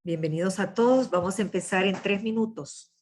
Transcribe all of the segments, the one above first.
Bienvenidos a todos. Vamos a empezar en 3 minutos.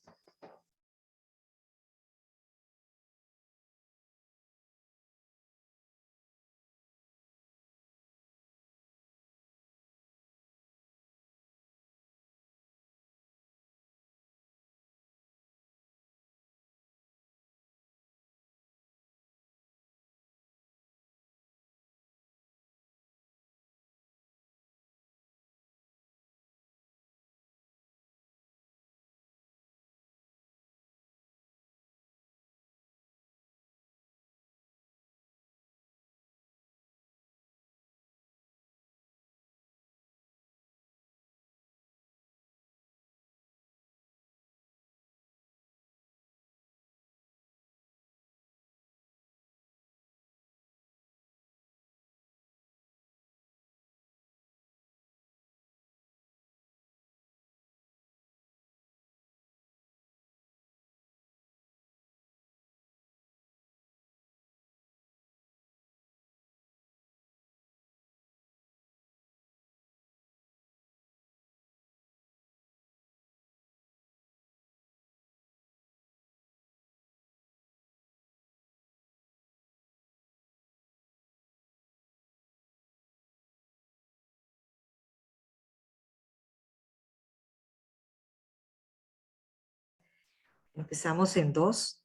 Empezamos en 2.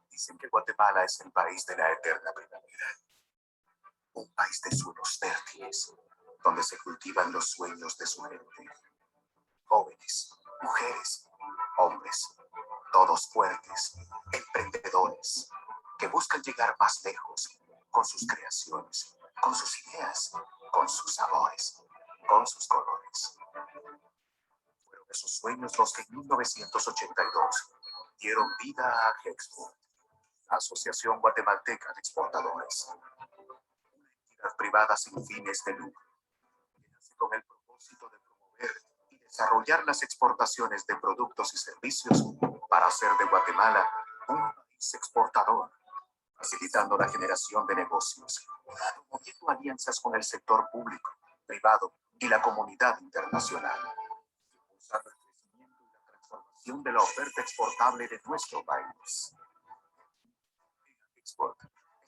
Dicen que Guatemala es el país de la eterna primavera, un país de suelos fértiles, donde se cultivan los sueños de su gente. Jóvenes, mujeres, hombres, todos fuertes, emprendedores, que buscan llegar más lejos con sus creaciones, con sus ideas, con sus sabores, con sus colores. Fueron esos sueños los que en 1982 dieron vida a Gexport, Asociación Guatemalteca de Exportadores, una entidad privada sin fines de lucro, que nace con el propósito de promover y desarrollar las exportaciones de productos y servicios para hacer de Guatemala un país exportador, facilitando la generación de negocios, promoviendo alianzas con el sector público, privado y la comunidad internacional, impulsando el crecimiento y la transformación de la oferta exportable de nuestro país. Export.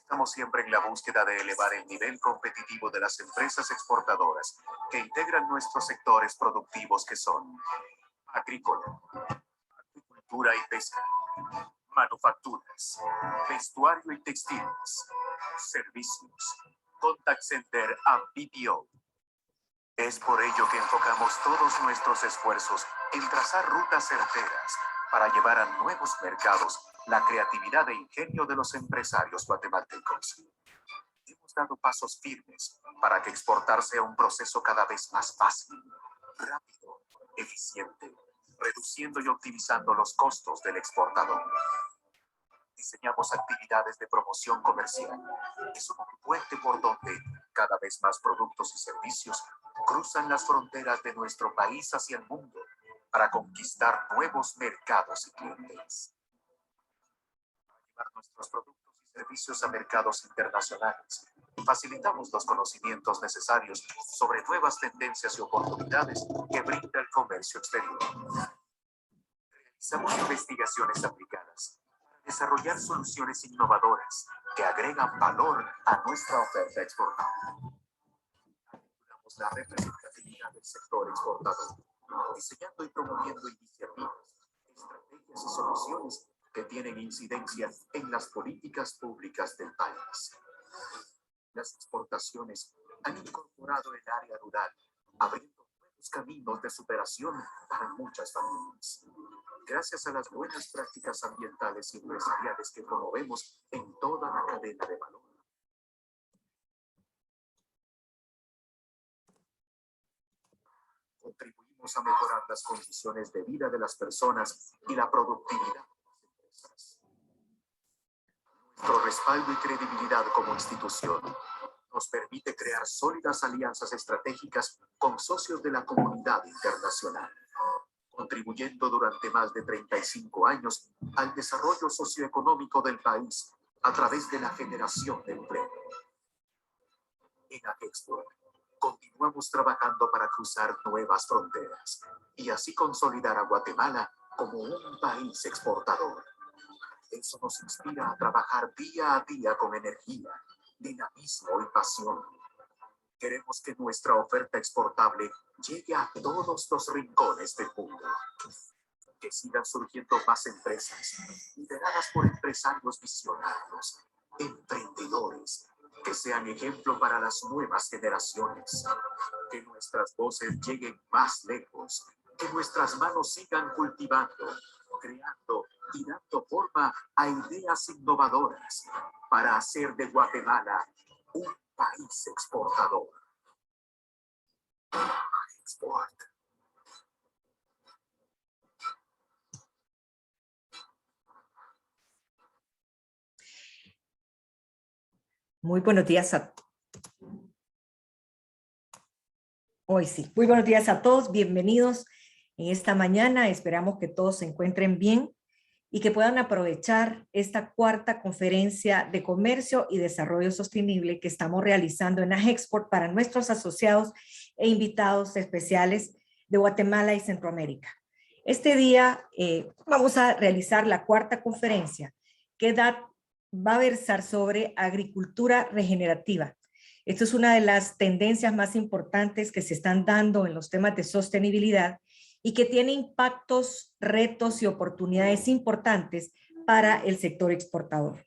Estamos siempre en la búsqueda de elevar el nivel competitivo de las empresas exportadoras que integran nuestros sectores productivos, que son agrícola, agricultura y pesca, manufacturas, vestuario y textiles, servicios, contact center y BPO. Es por ello que enfocamos todos nuestros esfuerzos en trazar rutas certeras para llevar a nuevos mercados la creatividad e ingenio de los empresarios guatemaltecos. Hemos dado pasos firmes para que exportar sea un proceso cada vez más fácil, rápido, eficiente, reduciendo y optimizando los costos del exportador. Diseñamos actividades de promoción comercial, que son un puente por donde cada vez más productos y servicios cruzan las fronteras de nuestro país hacia el mundo para conquistar nuevos mercados y clientes. Para llevar nuestros productos y servicios a mercados internacionales, Facilitamos los conocimientos necesarios sobre nuevas tendencias y oportunidades que brinda el comercio exterior. Realizamos investigaciones aplicadas para desarrollar soluciones innovadoras que agregan valor a nuestra oferta exportable. Aseguramos la representatividad del sector exportador, diseñando y promoviendo iniciativas, estrategias y soluciones que tienen incidencia en las políticas públicas del país. Las exportaciones han incorporado el área rural, abriendo nuevos caminos de superación para muchas familias. Gracias a las buenas prácticas ambientales y empresariales que promovemos en toda la cadena de valor. Contribuimos a mejorar las condiciones de vida de las personas y la productividad de las empresas. Nuestro respaldo y credibilidad como institución nos permite crear sólidas alianzas estratégicas con socios de la comunidad internacional, contribuyendo durante más de 35 años al desarrollo socioeconómico del país a través de la generación de empleo. En AGEXPORT continuamos trabajando para cruzar nuevas fronteras y así consolidar a Guatemala como un país exportador. Eso nos inspira a trabajar día a día con energía, dinamismo y pasión. Queremos que nuestra oferta exportable llegue a todos los rincones del mundo. Que sigan surgiendo más empresas, lideradas por empresarios visionarios, emprendedores, que sean ejemplo para las nuevas generaciones. Que nuestras voces lleguen más lejos, que nuestras manos sigan cultivando, creando y dando forma a ideas innovadoras para hacer de Guatemala un país exportador. Export. Muy buenos días a Hoy sí. Muy buenos días a todos. Bienvenidos en esta mañana. Esperamos que todos se encuentren bien y que puedan aprovechar esta cuarta conferencia de comercio y desarrollo sostenible que estamos realizando en AGEXPORT para nuestros asociados e invitados especiales de Guatemala y Centroamérica. Este día vamos a realizar la cuarta conferencia que va a versar sobre agricultura regenerativa. Esto es una de las tendencias más importantes que se están dando en los temas de sostenibilidad y que tiene impactos, retos y oportunidades importantes para el sector exportador.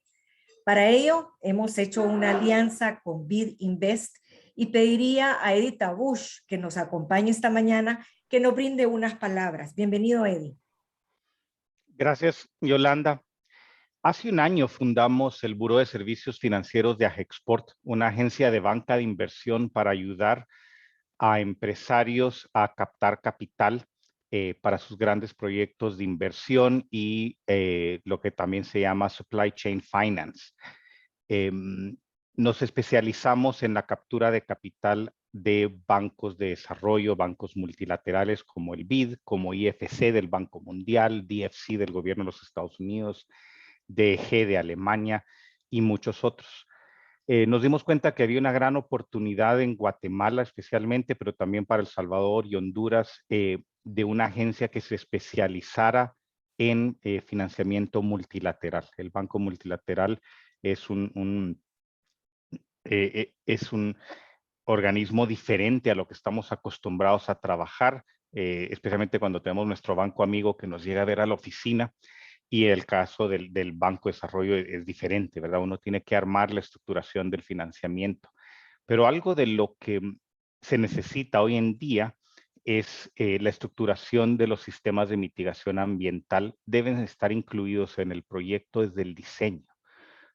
Para ello, hemos hecho una alianza con BID Invest y pediría a Eddie Tabush, que nos acompañe esta mañana, que nos brinde unas palabras. Bienvenido, Eddie. Gracias, Yolanda. Hace un año fundamos el Buró de Servicios Financieros de AGEXPORT, una agencia de banca de inversión para ayudar a empresarios a captar capital para sus grandes proyectos de inversión y lo que también se llama Supply Chain Finance. Nos especializamos en la captura de capital de bancos de desarrollo, bancos multilaterales como el BID, como IFC del Banco Mundial, DFC del Gobierno de los Estados Unidos, DEG de Alemania y muchos otros. Nos dimos cuenta que había una gran oportunidad en Guatemala especialmente, pero también para El Salvador y Honduras, de una agencia que se especializara en financiamiento multilateral. El Banco Multilateral es un organismo diferente a lo que estamos acostumbrados a trabajar, especialmente cuando tenemos nuestro banco amigo que nos llega a ver a la oficina. Y el caso del Banco de Desarrollo es diferente, ¿verdad? Uno tiene que armar la estructuración del financiamiento. Pero algo de lo que se necesita hoy en día es la estructuración de los sistemas de mitigación ambiental. Deben estar incluidos en el proyecto desde el diseño.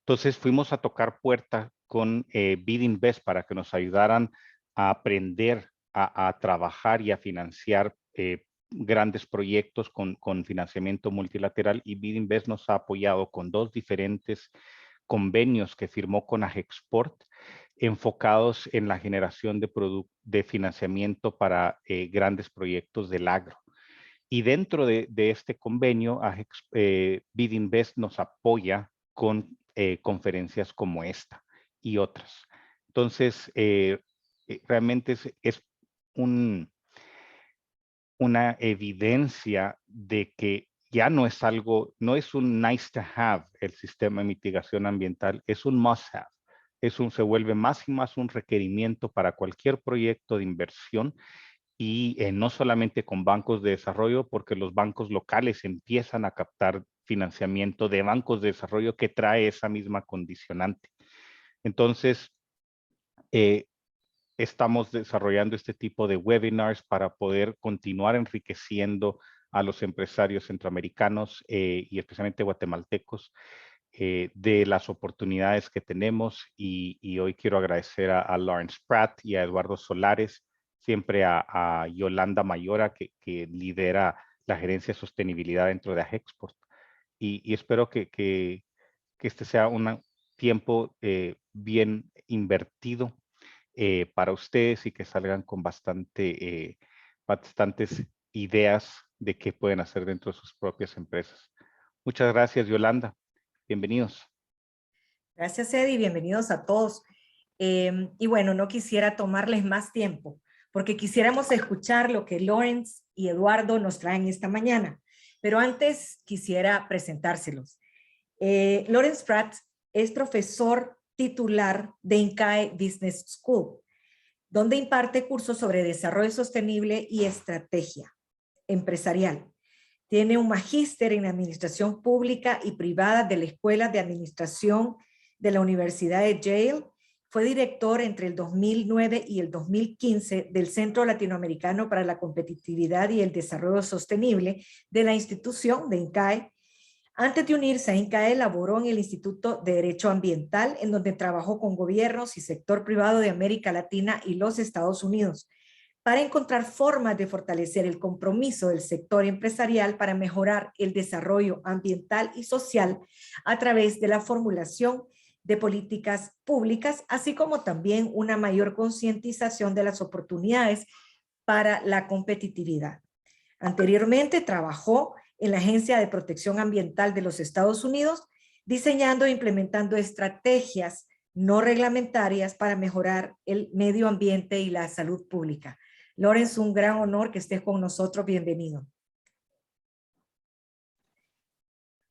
Entonces fuimos a tocar puerta con BID Invest para que nos ayudaran a aprender a trabajar y a financiar grandes proyectos con financiamiento multilateral, y BID Invest nos ha apoyado con 2 diferentes convenios que firmó con AGEXPORT enfocados en la generación de financiamiento para grandes proyectos del agro. Y dentro de este convenio, BID Invest nos apoya con conferencias como esta y otras. Entonces, realmente es una evidencia de que ya no es algo, no es un nice to have el sistema de mitigación ambiental, es un must have. Se vuelve más y más un requerimiento para cualquier proyecto de inversión y no solamente con bancos de desarrollo, porque los bancos locales empiezan a captar financiamiento de bancos de desarrollo que trae esa misma condicionante. Entonces, estamos desarrollando este tipo de webinars para poder continuar enriqueciendo a los empresarios centroamericanos y especialmente guatemaltecos de las oportunidades que tenemos. Y hoy quiero agradecer a Lawrence Pratt y a Eduardo Solares, siempre a Yolanda Mayora, que lidera la gerencia de sostenibilidad dentro de AGEXPORT. Y espero que este sea un tiempo bien invertido para ustedes y que salgan con bastantes ideas de qué pueden hacer dentro de sus propias empresas. Muchas gracias, Yolanda. Bienvenidos. Gracias, Eddie. Bienvenidos a todos. Y bueno, no quisiera tomarles más tiempo, porque quisiéramos escuchar lo que Lawrence y Eduardo nos traen esta mañana. Pero antes quisiera presentárselos. Lawrence Pratt es profesor titular de INCAE Business School, donde imparte cursos sobre desarrollo sostenible y estrategia empresarial. Tiene un magíster en administración pública y privada de la Escuela de Administración de la Universidad de Yale. Fue director entre el 2009 y el 2015 del Centro Latinoamericano para la Competitividad y el Desarrollo Sostenible de la institución de INCAE. Antes de unirse a INCAE, laboró en el Instituto de Derecho Ambiental, en donde trabajó con gobiernos y sector privado de América Latina y los Estados Unidos, para encontrar formas de fortalecer el compromiso del sector empresarial para mejorar el desarrollo ambiental y social a través de la formulación de políticas públicas, así como también una mayor concientización de las oportunidades para la competitividad. Anteriormente trabajó en la Agencia de Protección Ambiental de los Estados Unidos, diseñando e implementando estrategias no reglamentarias para mejorar el medio ambiente y la salud pública. Lawrence, un gran honor que estés con nosotros. Bienvenido.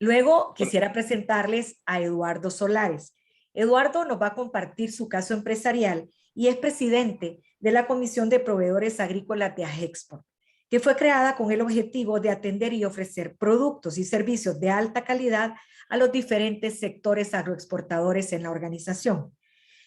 Luego quisiera presentarles a Eduardo Solares. Eduardo nos va a compartir su caso empresarial y es presidente de la Comisión de Proveedores Agrícolas de AGEXPORT, que fue creada con el objetivo de atender y ofrecer productos y servicios de alta calidad a los diferentes sectores agroexportadores en la organización.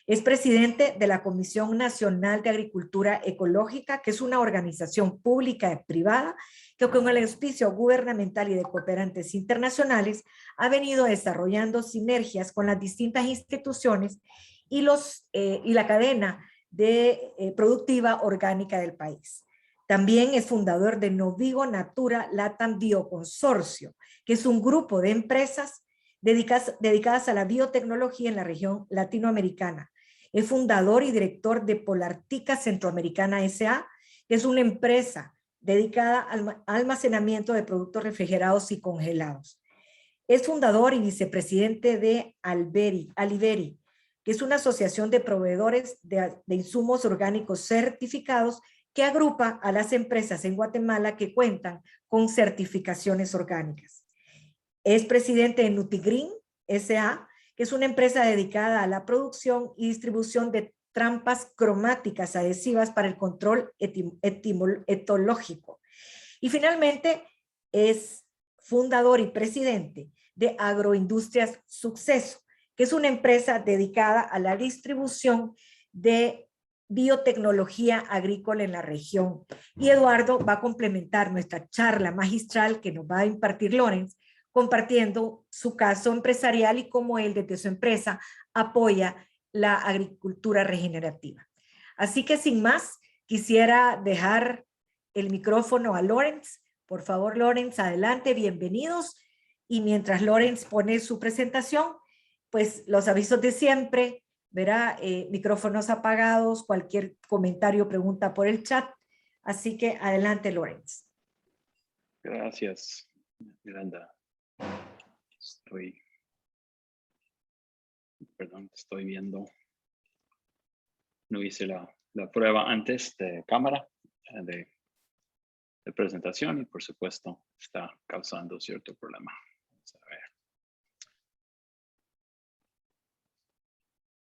Es presidente de la Comisión Nacional de Agricultura Ecológica, que es una organización pública y privada que con el auspicio gubernamental y de cooperantes internacionales ha venido desarrollando sinergias con las distintas instituciones y la cadena productiva orgánica del país. También es fundador de Novigo Natura Latam Bioconsorcio, que es un grupo de empresas dedicadas a la biotecnología en la región latinoamericana. Es fundador y director de Polartica Centroamericana S.A., que es una empresa dedicada al almacenamiento de productos refrigerados y congelados. Es fundador y vicepresidente de Aliberi, que es una asociación de proveedores de insumos orgánicos certificados que agrupa a las empresas en Guatemala que cuentan con certificaciones orgánicas. Es presidente de Nutigreen S.A., que es una empresa dedicada a la producción y distribución de trampas cromáticas adhesivas para el control etológico. Y finalmente es fundador y presidente de Agroindustrias Suceso, que es una empresa dedicada a la distribución de biotecnología agrícola en la región. Y Eduardo va a complementar nuestra charla magistral que nos va a impartir Lawrence, compartiendo su caso empresarial y cómo él desde su empresa apoya la agricultura regenerativa. Así que sin más, quisiera dejar el micrófono a Lawrence. Por favor, Lawrence, adelante, bienvenidos. Y mientras Lawrence pone su presentación, pues los avisos de siempre, verá, micrófonos apagados, cualquier comentario, pregunta por el chat. Así que adelante, Lawrence. Gracias, Miranda. Estoy viendo no hice la prueba antes de cámara de presentación y por supuesto está causando cierto problema. Vamos a ver.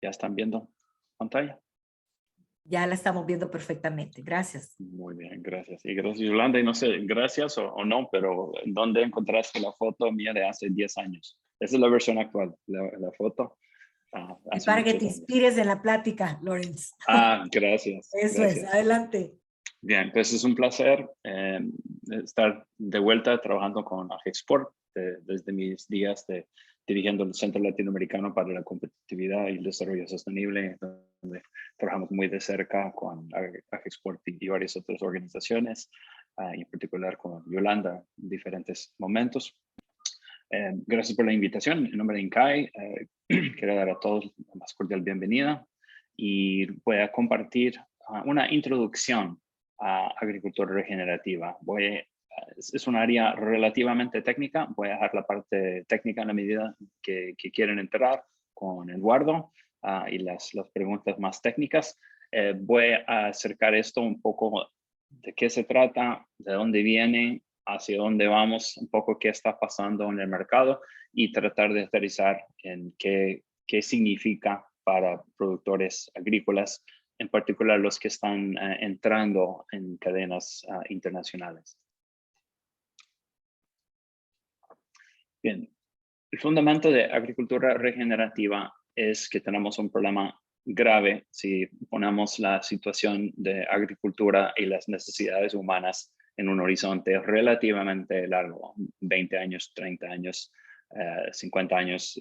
¿Ya están viendo pantalla? Ya la estamos viendo perfectamente. Gracias. Muy bien, gracias. Y gracias, Yolanda. Y no sé, gracias o no, pero ¿dónde encontraste la foto mía de hace 10 años? Esa es la versión actual, la foto. Es Hace para que muchos te años. inspires en la plática, Lawrence. Gracias. Eso gracias. es, adelante. Bien, pues es un placer estar de vuelta trabajando con Agexport desde mis días dirigiendo el Centro Latinoamericano para la Competitividad y el Desarrollo Sostenible, donde trabajamos muy de cerca con Agexport y varias otras organizaciones, y en particular con Yolanda en diferentes momentos. Gracias por la invitación. En nombre de INCAE, quiero dar a todos la más cordial bienvenida y voy a compartir una introducción a agricultura regenerativa. Es un área relativamente técnica. Voy a dejar la parte técnica en la medida que quieren entrar con Eduardo y las preguntas más técnicas. Voy a acercar esto un poco de qué se trata, de dónde viene, hacia dónde vamos, un poco qué está pasando en el mercado y tratar de aterrizar en qué significa para productores agrícolas, en particular los que están entrando en cadenas internacionales. Bien, el fundamento de agricultura regenerativa es que tenemos un problema grave si ponemos la situación de agricultura y las necesidades humanas en un horizonte relativamente largo, 20 años, 30 años, 50 años,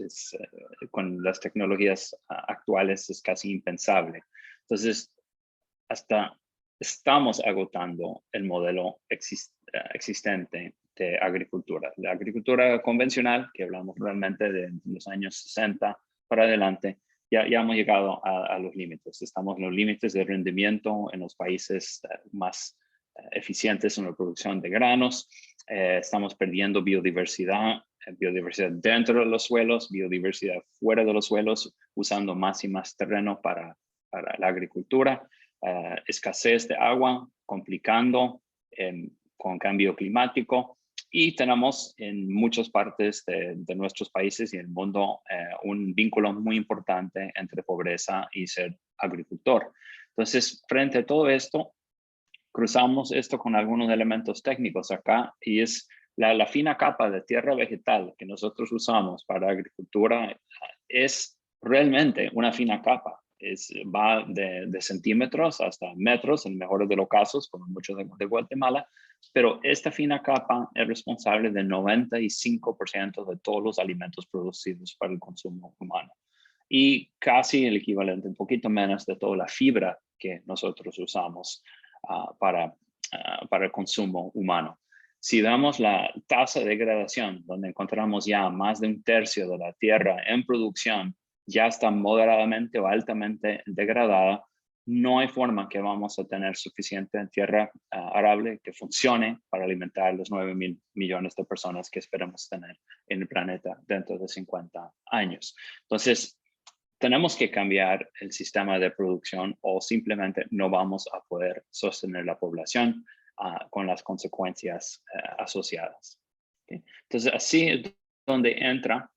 con las tecnologías actuales es casi impensable. Entonces, hasta estamos agotando el modelo existente de agricultura. La agricultura convencional, que hablamos realmente de los años 60 para adelante, ya hemos llegado a los límites. Estamos en los límites de rendimiento en los países más eficientes en la producción de granos. Estamos perdiendo biodiversidad dentro de los suelos, biodiversidad fuera de los suelos, usando más y más terreno para la agricultura. Escasez de agua, complicando con cambio climático, y tenemos en muchas partes de nuestros países y el mundo un vínculo muy importante entre pobreza y ser agricultor. Entonces, frente a todo esto, cruzamos esto con algunos elementos técnicos acá, y es la fina capa de tierra vegetal que nosotros usamos para agricultura es realmente una fina capa. Va de centímetros hasta metros, en el mejor de los casos, como muchos de Guatemala, pero esta fina capa es responsable del 95% de todos los alimentos producidos para el consumo humano. Y casi el equivalente, un poquito menos, de toda la fibra que nosotros usamos para el consumo humano. Si damos la tasa de degradación, donde encontramos ya más de un tercio de la tierra en producción, ya está moderadamente o altamente degradada, no hay forma que vamos a tener suficiente tierra arable que funcione para alimentar los 9.000 millones de personas que esperamos tener en el planeta dentro de 50 años. Entonces, tenemos que cambiar el sistema de producción o simplemente no vamos a poder sostener la población con las consecuencias asociadas. ¿Okay? Entonces, así es donde entra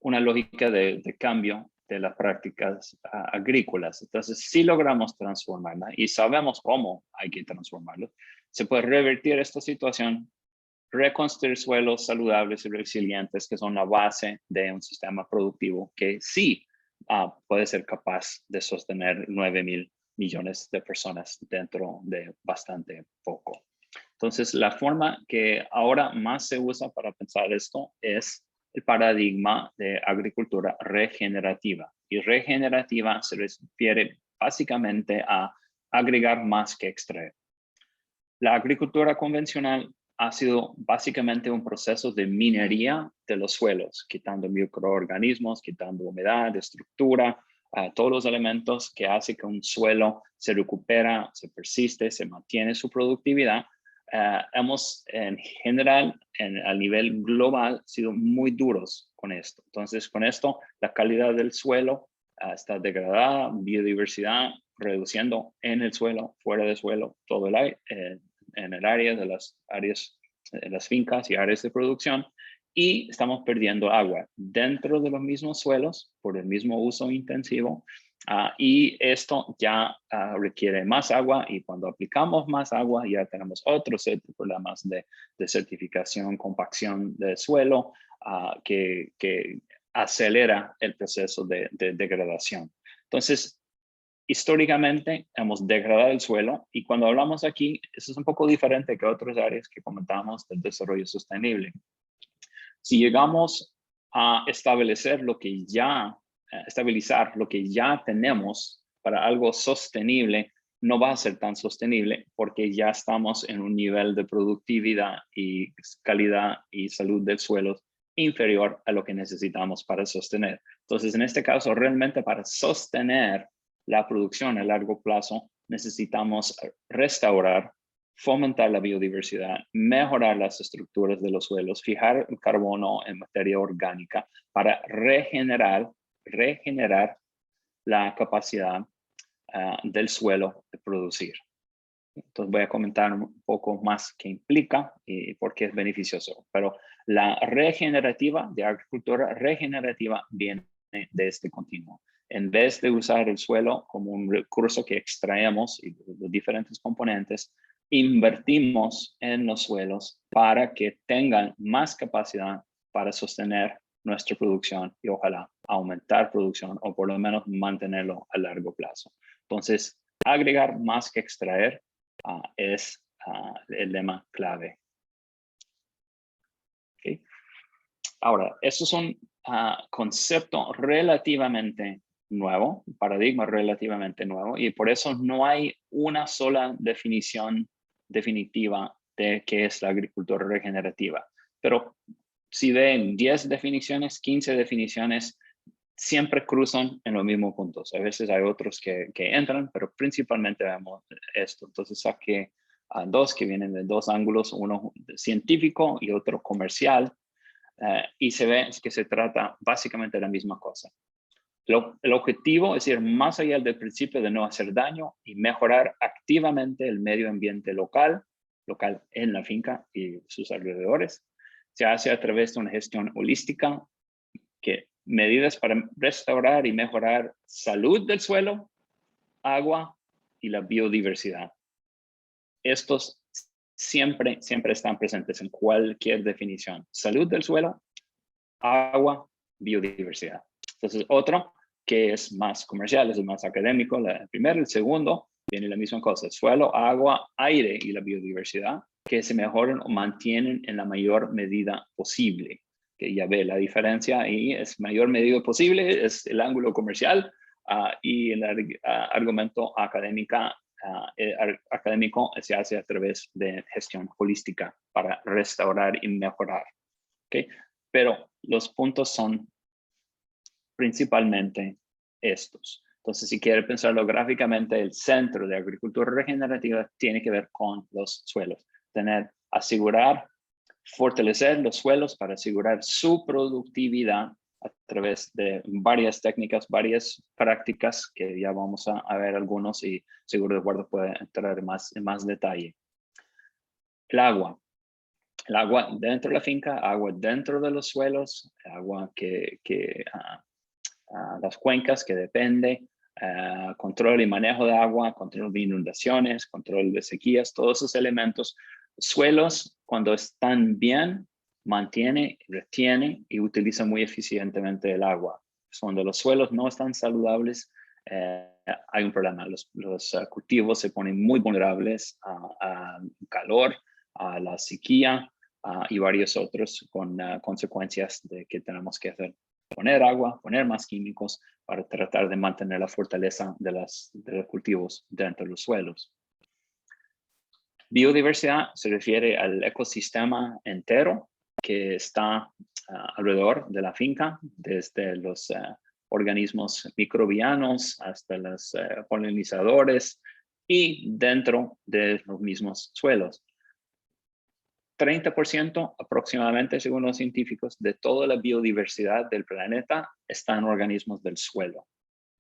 una lógica de cambio de las prácticas agrícolas. Entonces, si logramos transformarla y sabemos cómo hay que transformarlo, se puede revertir esta situación, reconstruir suelos saludables y resilientes, que son la base de un sistema productivo que sí puede ser capaz de sostener 9.000 millones de personas dentro de bastante poco. Entonces, la forma que ahora más se usa para pensar esto es el paradigma de agricultura regenerativa. Y regenerativa se refiere básicamente a agregar más que extraer. La agricultura convencional ha sido básicamente un proceso de minería de los suelos, quitando microorganismos, quitando humedad, estructura, todos los elementos que hacen que un suelo se recupera, se persiste, se mantiene su productividad. Hemos en general, a nivel global, sido muy duros con esto. Entonces, con esto, la calidad del suelo está degradada, biodiversidad reduciendo en el suelo, fuera del suelo, todo el aire, en el área de las áreas, las fincas y áreas de producción, y estamos perdiendo agua dentro de los mismos suelos por el mismo uso intensivo. Y esto ya requiere más agua, y cuando aplicamos más agua ya tenemos otro set de problemas de desertificación, compacción del suelo, que acelera el proceso de degradación. Entonces, históricamente hemos degradado el suelo, y cuando hablamos aquí, eso es un poco diferente que otras áreas que comentamos del desarrollo sostenible. Si llegamos a estabilizar lo que ya tenemos para algo sostenible, no va a ser tan sostenible porque ya estamos en un nivel de productividad y calidad y salud del suelo inferior a lo que necesitamos para sostener. Entonces, en este caso, realmente para sostener la producción a largo plazo, necesitamos restaurar, fomentar la biodiversidad, mejorar las estructuras de los suelos, fijar el carbono en materia orgánica para regenerar la capacidad del suelo de producir. Entonces voy a comentar un poco más qué implica y por qué es beneficioso. Pero la regenerativa, de agricultura regenerativa, viene de este continuo. En vez de usar el suelo como un recurso que extraemos y los diferentes componentes, invertimos en los suelos para que tengan más capacidad para sostener nuestra producción y ojalá aumentar producción o por lo menos mantenerlo a largo plazo. Entonces, agregar más que extraer es el lema clave. Okay. Ahora, eso es un concepto relativamente nuevo, un paradigma relativamente nuevo, y por eso no hay una sola definición definitiva de qué es la agricultura regenerativa. Pero si ven 10 definiciones, 15 definiciones, siempre cruzan en los mismos puntos. A veces hay otros que entran, pero principalmente vemos esto. Entonces saqué dos que vienen de dos ángulos, uno científico y otro comercial, y se ve que se trata básicamente de la misma cosa. El objetivo es ir más allá del principio de no hacer daño y mejorar activamente el medio ambiente local en la finca y sus alrededores. Se hace a través de una gestión holística, que medidas para restaurar y mejorar salud del suelo, agua y la biodiversidad. Estos siempre están presentes en cualquier definición. Salud del suelo, agua, biodiversidad. Entonces, otro que es más comercial, es más académico, el primero. El segundo viene la misma cosa: suelo, agua, aire y la biodiversidad, que se mejoran o mantienen en la mayor medida posible. Que ya ve la diferencia, y es mayor medida posible, es el ángulo comercial, y el argumento académico se hace a través de gestión holística para restaurar y mejorar. ¿Okay? Pero los puntos son principalmente estos. Entonces, si quiere pensarlo gráficamente, el centro de agricultura regenerativa tiene que ver con los suelos. Fortalecer los suelos para asegurar su productividad a través de varias técnicas, varias prácticas que ya vamos a ver algunos, y seguro Eduardo puede entrar en más detalle. El agua dentro de la finca, agua dentro de los suelos, agua las cuencas que depende, control y manejo de agua, control de inundaciones, control de sequías, todos esos elementos. Suelos, cuando están bien, mantiene, retiene y utiliza muy eficientemente el agua. Cuando los suelos no están saludables, hay un problema. Los cultivos se ponen muy vulnerables a calor, a la sequía y varios otros con consecuencias de que tenemos que hacer. Poner agua, poner más químicos para tratar de mantener la fortaleza de los cultivos dentro de los suelos. Biodiversidad se refiere al ecosistema entero que está alrededor de la finca, desde los organismos microbianos hasta los polinizadores y dentro de los mismos suelos. 30% aproximadamente, según los científicos, de toda la biodiversidad del planeta está en organismos del suelo.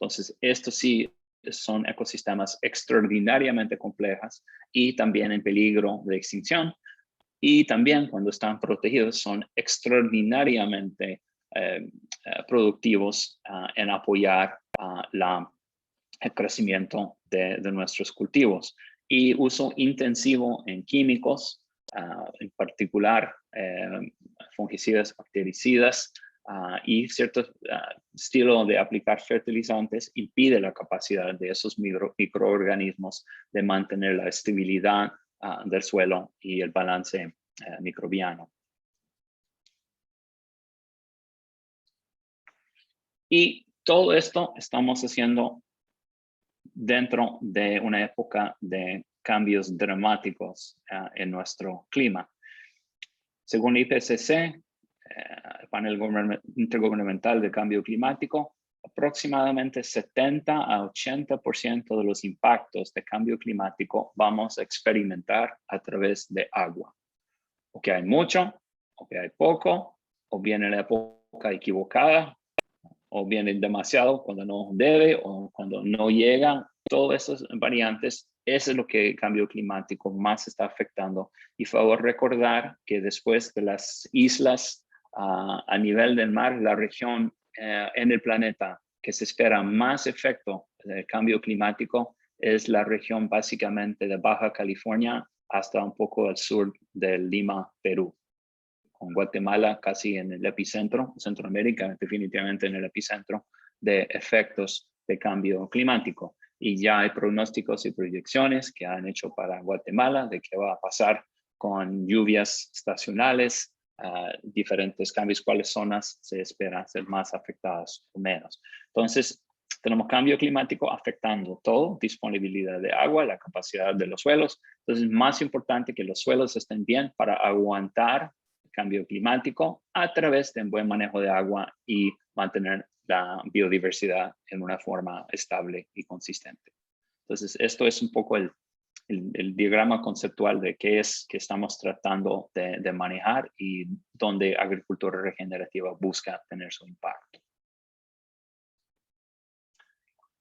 Entonces, estos sí son ecosistemas extraordinariamente complejos y también en peligro de extinción. Y también cuando están protegidos son extraordinariamente productivos en apoyar el crecimiento de nuestros cultivos. Y uso intensivo en químicos, en particular fungicidas, bactericidas, y cierto estilo de aplicar fertilizantes impide la capacidad de esos microorganismos de mantener la estabilidad del suelo y el balance microbiano. Y todo esto estamos haciendo dentro de una época de cambios dramáticos en nuestro clima. Según IPCC, el panel intergubernamental de cambio climático, aproximadamente 70 a 80% de los impactos de cambio climático vamos a experimentar a través de agua. O que hay mucho, o que hay poco, o viene la época equivocada, o viene demasiado cuando no debe, o cuando no llega. Todas esas variantes, eso es lo que el cambio climático más está afectando. Y favor recordar que después de las islas a nivel del mar, la región en el planeta que se espera más efecto del cambio climático es la región básicamente de Baja California hasta un poco al sur de Lima, Perú. Con Guatemala casi en el epicentro, Centroamérica definitivamente en el epicentro de efectos de cambio climático. Y ya hay pronósticos y proyecciones que han hecho para Guatemala de qué va a pasar con lluvias estacionales, diferentes cambios, cuáles zonas se espera ser más afectadas o menos. Entonces, tenemos cambio climático afectando todo, disponibilidad de agua, la capacidad de los suelos. Entonces, es más importante que los suelos estén bien para aguantar el cambio climático a través de un buen manejo de agua y mantener la biodiversidad en una forma estable y consistente. Entonces, esto es un poco el diagrama conceptual de qué es que estamos tratando de manejar y dónde agricultura regenerativa busca tener su impacto.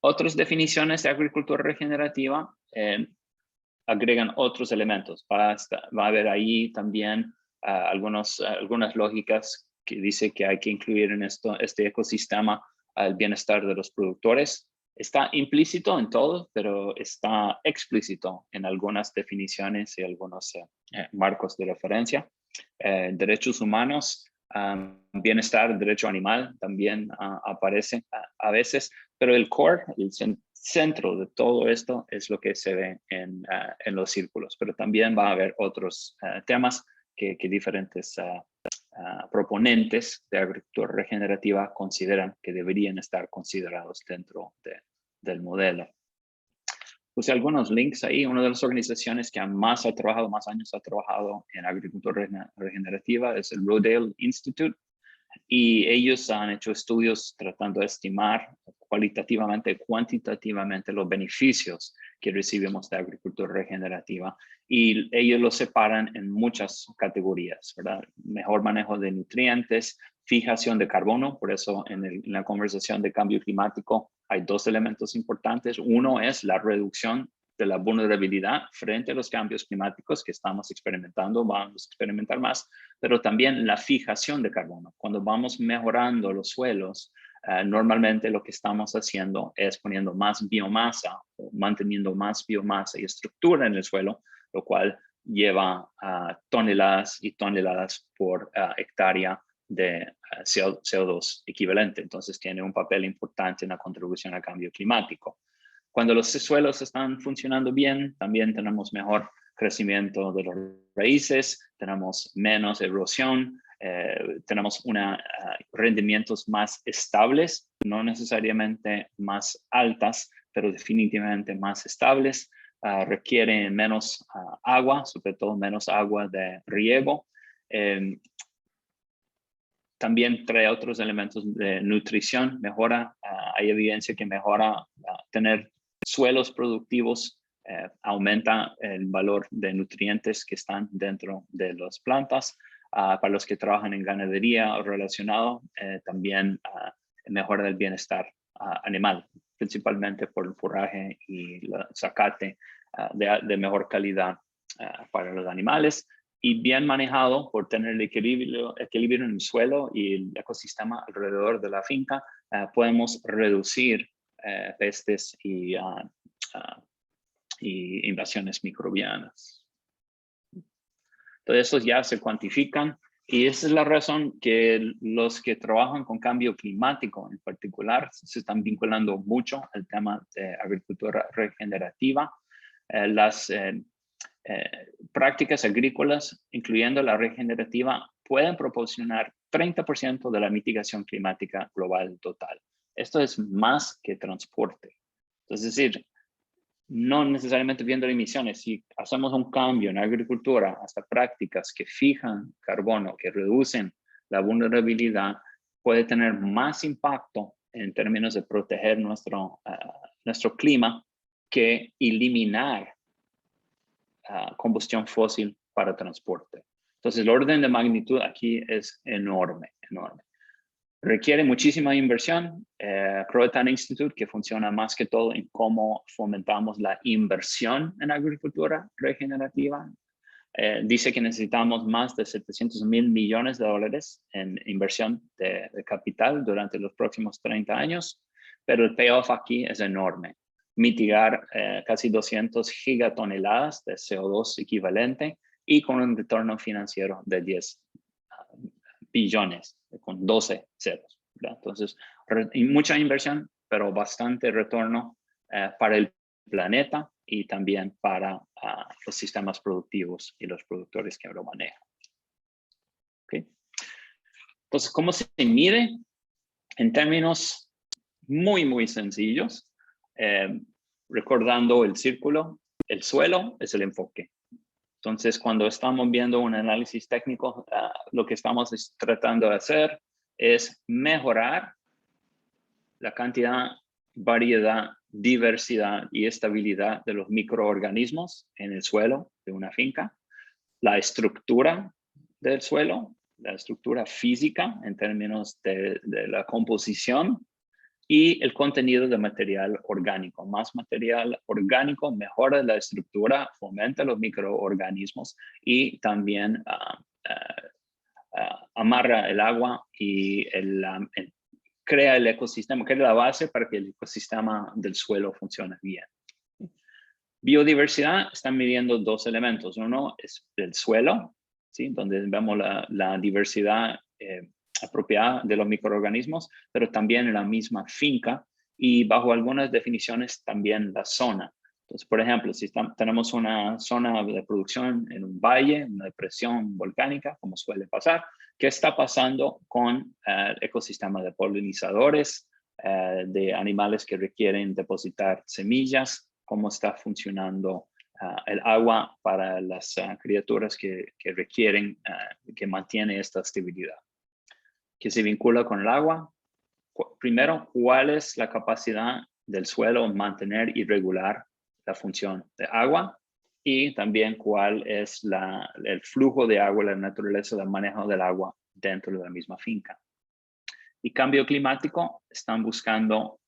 Otras definiciones de agricultura regenerativa agregan otros elementos. Va a haber ahí también algunas lógicas que dice que hay que incluir en este ecosistema el bienestar de los productores. Está implícito en todo, pero está explícito en algunas definiciones y algunos marcos de referencia. Derechos humanos, bienestar, derecho animal también aparece a veces, pero el core, el centro de todo esto es lo que se ve en los círculos, pero también va a haber otros temas que diferentes proponentes de agricultura regenerativa consideran que deberían estar considerados dentro del modelo. Puse algunos links ahí. Una de las organizaciones que más años ha trabajado en agricultura regenerativa es el Rodale Institute. Y ellos han hecho estudios tratando de estimar cualitativamente y cuantitativamente los beneficios que recibimos de agricultura regenerativa. Y ellos lo separan en muchas categorías, ¿verdad? Mejor manejo de nutrientes, fijación de carbono. Por eso en la conversación de cambio climático hay dos elementos importantes. Uno es la reducción de la vulnerabilidad frente a los cambios climáticos que estamos experimentando, vamos a experimentar más, pero también la fijación de carbono. Cuando vamos mejorando los suelos, normalmente lo que estamos haciendo es poniendo más biomasa, o manteniendo más biomasa y estructura en el suelo, lo cual lleva a toneladas y toneladas por hectárea de CO2 equivalente. Entonces tiene un papel importante en la contribución al cambio climático. Cuando los suelos están funcionando bien, también tenemos mejor crecimiento de las raíces, tenemos menos erosión, tenemos rendimientos más estables, no necesariamente más altas, pero definitivamente más estables. Requieren menos agua, sobre todo menos agua de riego. También trae otros elementos de nutrición, mejora, hay evidencia que mejora tener suelos productivos, aumenta el valor de nutrientes que están dentro de las plantas. Para los que trabajan en ganadería o relacionado, también mejora el bienestar animal, principalmente por el forraje y el zacate de mejor calidad para los animales, y bien manejado por tener el equilibrio en el suelo y el ecosistema alrededor de la finca, podemos reducir pestes y invasiones microbianas. Todo eso ya se cuantifican, y esa es la razón que los que trabajan con cambio climático en particular se están vinculando mucho al tema de agricultura regenerativa. Las prácticas agrícolas, incluyendo la regenerativa, pueden proporcionar 30% de la mitigación climática global total. Esto es más que transporte. Es decir, no necesariamente viendo emisiones, si hacemos un cambio en agricultura hasta prácticas que fijan carbono, que reducen la vulnerabilidad, puede tener más impacto en términos de proteger nuestro clima que eliminar combustión fósil para transporte. Entonces, el orden de magnitud aquí es enorme, enorme. Requiere muchísima inversión. Croatan Institute, que funciona más que todo en cómo fomentamos la inversión en agricultura regenerativa, dice que necesitamos más de 700.000 millones de dólares en inversión de capital durante los próximos 30 años, pero el payoff aquí es enorme. Mitigar casi 200 gigatoneladas de CO2 equivalente y con un retorno financiero de 10 billones, con 12 ceros, ¿verdad? Entonces, mucha inversión, pero bastante retorno para el planeta y también para los sistemas productivos y los productores que lo manejan. ¿Okay? Entonces, ¿cómo se mide? En términos muy, muy sencillos, recordando el círculo, el suelo es el enfoque. Entonces, cuando estamos viendo un análisis técnico, lo que estamos tratando de hacer es mejorar la cantidad, variedad, diversidad y estabilidad de los microorganismos en el suelo de una finca, la estructura del suelo, la estructura física en términos de la composición, y el contenido de material orgánico. Más material orgánico mejora la estructura, fomenta los microorganismos y también amarra el agua y crea el ecosistema, crea la base para que el ecosistema del suelo funcione bien. Biodiversidad, están midiendo dos elementos. Uno es el suelo, ¿sí? Donde vemos la diversidad apropiada de los microorganismos, pero también en la misma finca y bajo algunas definiciones también la zona. Entonces, por ejemplo, si tenemos una zona de producción en un valle, una depresión volcánica, como suele pasar, ¿qué está pasando con el ecosistema de polinizadores, de animales que requieren depositar semillas? ¿Cómo está funcionando el agua para las criaturas que requieren, que mantiene esta estabilidad? Que se vincula con el agua. Primero, ¿cuál es la capacidad del suelo en mantener y regular la función de agua? Y también cuál es el flujo de agua, la naturaleza del manejo del agua dentro de la misma finca. Y cambio climático, están buscando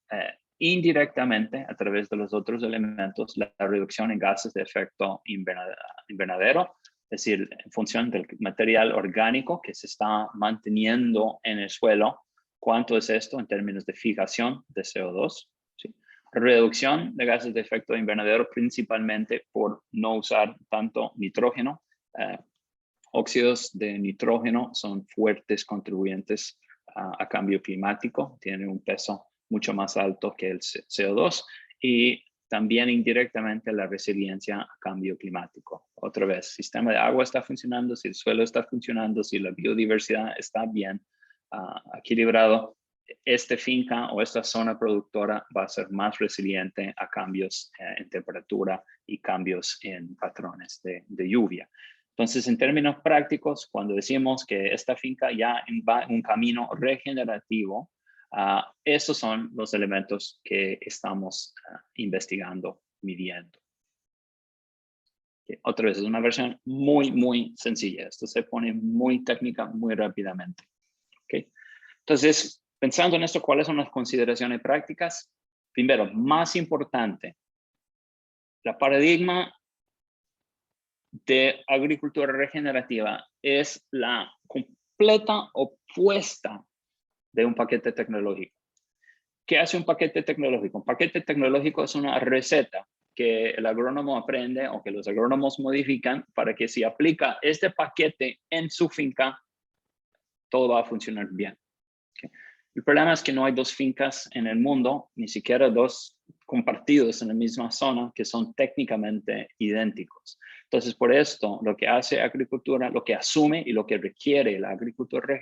indirectamente, a través de los otros elementos, la reducción en gases de efecto invernadero, es decir, en función del material orgánico que se está manteniendo en el suelo, ¿cuánto es esto en términos de fijación de CO2? ¿Sí? Reducción de gases de efecto invernadero, principalmente por no usar tanto nitrógeno. Óxidos de nitrógeno son fuertes contribuyentes a cambio climático, tienen un peso mucho más alto que el CO2 y también indirectamente la resiliencia a cambio climático. Otra vez, el sistema de agua está funcionando, si el suelo está funcionando, si la biodiversidad está bien equilibrado, esta finca o esta zona productora va a ser más resiliente a cambios en temperatura y cambios en patrones de lluvia. Entonces, en términos prácticos, cuando decimos que esta finca ya va en un camino regenerativo, esos son los elementos que estamos investigando, midiendo. Okay. Otra vez, es una versión muy, muy sencilla. Esto se pone muy técnica muy rápidamente. Okay. Entonces, pensando en esto, ¿cuáles son las consideraciones prácticas? Primero, más importante, la paradigma de agricultura regenerativa es la completa opuesta de un paquete tecnológico. ¿Qué hace un paquete tecnológico? Un paquete tecnológico es una receta que el agrónomo aprende o que los agrónomos modifican para que si aplica este paquete en su finca, todo va a funcionar bien. ¿Okay? El problema es que no hay dos fincas en el mundo, ni siquiera dos compartidos en la misma zona que son técnicamente idénticos. Entonces, por esto, lo que hace agricultura, lo que asume y lo que requiere la agricultura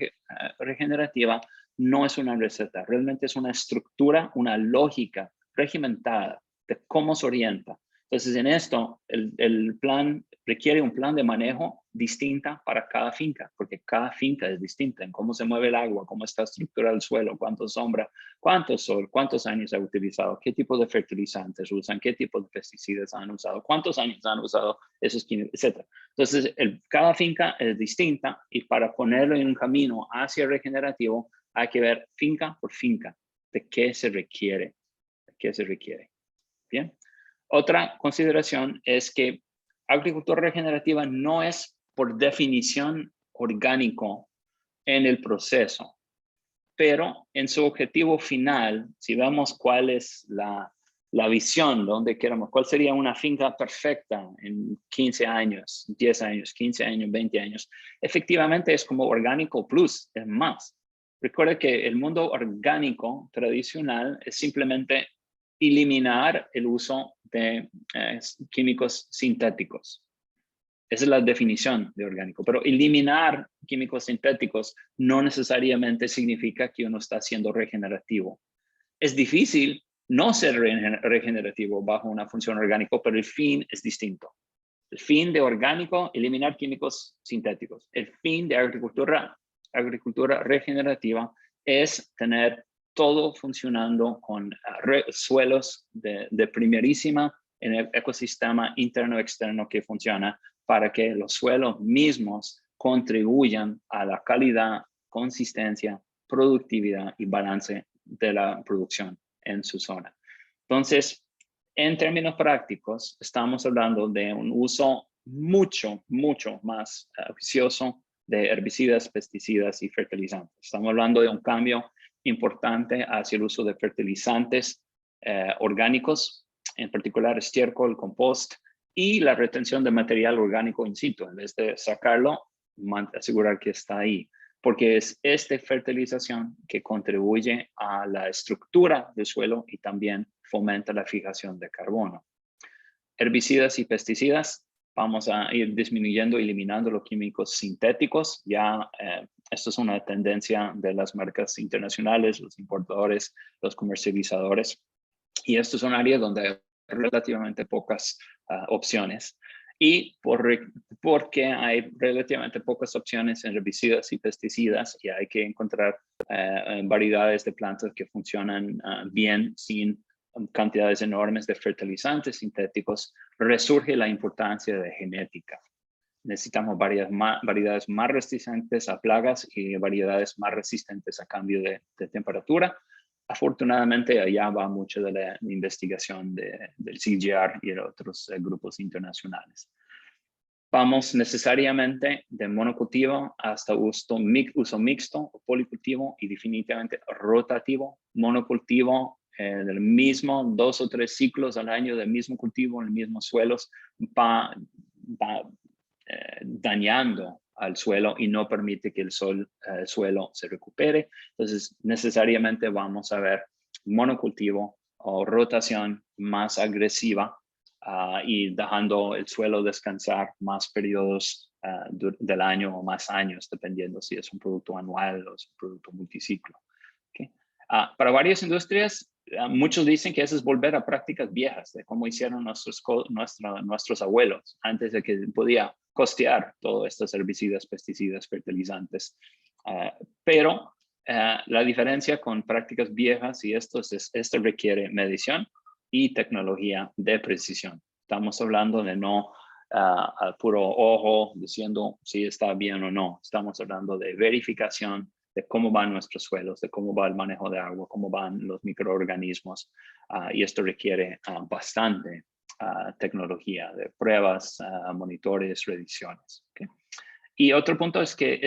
regenerativa no es una receta, realmente es una estructura, una lógica regimentada de cómo se orienta. Entonces, en esto, el plan requiere un plan de manejo distinta para cada finca, porque cada finca es distinta en cómo se mueve el agua, cómo está estructurado el suelo, cuánto sombra, cuánto sol, cuántos años ha utilizado, qué tipo de fertilizantes usan, qué tipo de pesticidas han usado, cuántos años han usado esos químicos, etc. Entonces, cada finca es distinta y para ponerlo en un camino hacia el regenerativo, hay que ver finca por finca de qué se requiere, de qué se requiere. Bien. Otra consideración es que agricultura regenerativa no es por definición orgánico en el proceso, pero en su objetivo final, si vemos cuál es la visión, donde queremos, cuál sería una finca perfecta en 15 años, 10 años, 15 años, 20 años, efectivamente es como orgánico plus, es más. Recuerda que el mundo orgánico tradicional es simplemente eliminar el uso de químicos sintéticos. Esa es la definición de orgánico, pero eliminar químicos sintéticos no necesariamente significa que uno está siendo regenerativo. Es difícil no ser regenerativo bajo una función orgánica, pero el fin es distinto. El fin de orgánico, eliminar químicos sintéticos. El fin de agricultura regenerativa es tener todo funcionando con suelos de primerísima en el ecosistema interno-externo que funciona para que los suelos mismos contribuyan a la calidad, consistencia, productividad y balance de la producción en su zona. Entonces, en términos prácticos, estamos hablando de un uso mucho más auspicioso de herbicidas, pesticidas y fertilizantes. Estamos hablando de un cambio importante hacia el uso de fertilizantes orgánicos, en particular estiércol, compost y la retención de material orgánico in situ. En vez de sacarlo, asegurar que está ahí, porque es esta fertilización que contribuye a la estructura del suelo y también fomenta la fijación de carbono. Herbicidas y pesticidas, vamos a ir disminuyendo, eliminando los químicos sintéticos. Ya esto es una tendencia de las marcas internacionales, los importadores, los comercializadores. Y esto es un área donde hay relativamente pocas opciones. Y porque hay relativamente pocas opciones en herbicidas y pesticidas y hay que encontrar variedades de plantas que funcionan bien sin cantidades enormes de fertilizantes sintéticos, resurge la importancia de genética. Necesitamos variedades más resistentes a plagas y variedades más resistentes a cambio de temperatura. Afortunadamente, allá va mucho de la investigación del CGR y de otros grupos internacionales. Vamos necesariamente de monocultivo hasta uso mixto o policultivo y definitivamente rotativo. Monocultivo, del mismo 2 o 3 ciclos al año del mismo cultivo en los mismos suelos va dañando al suelo y no permite que el suelo se recupere. Entonces, necesariamente vamos a ver monocultivo o rotación más agresiva y dejando el suelo descansar más periodos del año o más años, dependiendo si es un producto anual o es un producto multiciclo. ¿Okay? Para varias industrias, muchos dicen que eso es volver a prácticas viejas, de cómo hicieron nuestros abuelos, antes de que podía costear todos estos herbicidas, pesticidas, fertilizantes. Pero la diferencia con prácticas viejas y esto requiere medición y tecnología de precisión. Estamos hablando de no al puro ojo diciendo si está bien o no. Estamos hablando de verificación de cómo van nuestros suelos, de cómo va el manejo de agua, cómo van los microorganismos. Y esto requiere bastante tecnología de pruebas, monitores, revisiones. ¿Okay? Y otro punto es que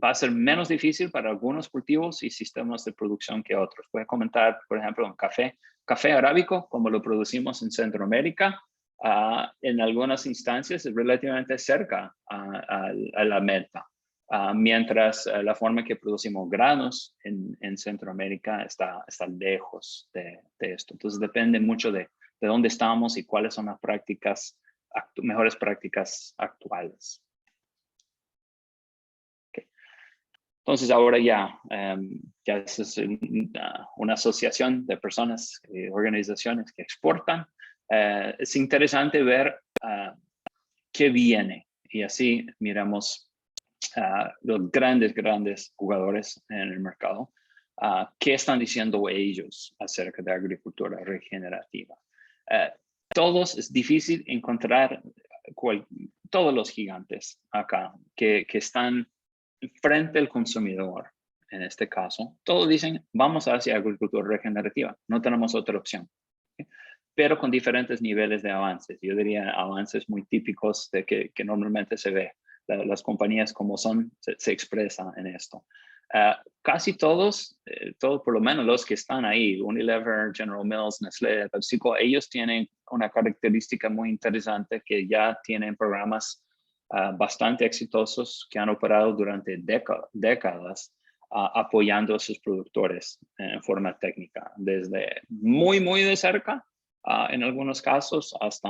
va a ser menos difícil para algunos cultivos y sistemas de producción que otros. Voy a comentar, por ejemplo, en café arábico, como lo producimos en Centroamérica, en algunas instancias es relativamente cerca a la meta, mientras la forma que producimos granos en Centroamérica está lejos de esto. Entonces depende mucho de dónde estamos y cuáles son las mejores prácticas actuales. Okay. Entonces ahora ya es una asociación de personas y organizaciones que exportan. Es interesante ver qué viene y así miramos los grandes jugadores en el mercado, qué están diciendo ellos acerca de agricultura regenerativa. Todos es difícil encontrar todos los gigantes acá que están frente al consumidor. En este caso, todos dicen, vamos hacia agricultura regenerativa, no tenemos otra opción. ¿Okay? Pero con diferentes niveles de avances. Yo diría avances muy típicos de que normalmente se ve. Las compañías como son, se expresan en esto. Casi todos, por lo menos los que están ahí, Unilever, General Mills, Nestlé, PepsiCo, ellos tienen una característica muy interesante que ya tienen programas bastante exitosos que han operado durante décadas apoyando a sus productores en forma técnica, desde muy de cerca, en algunos casos, hasta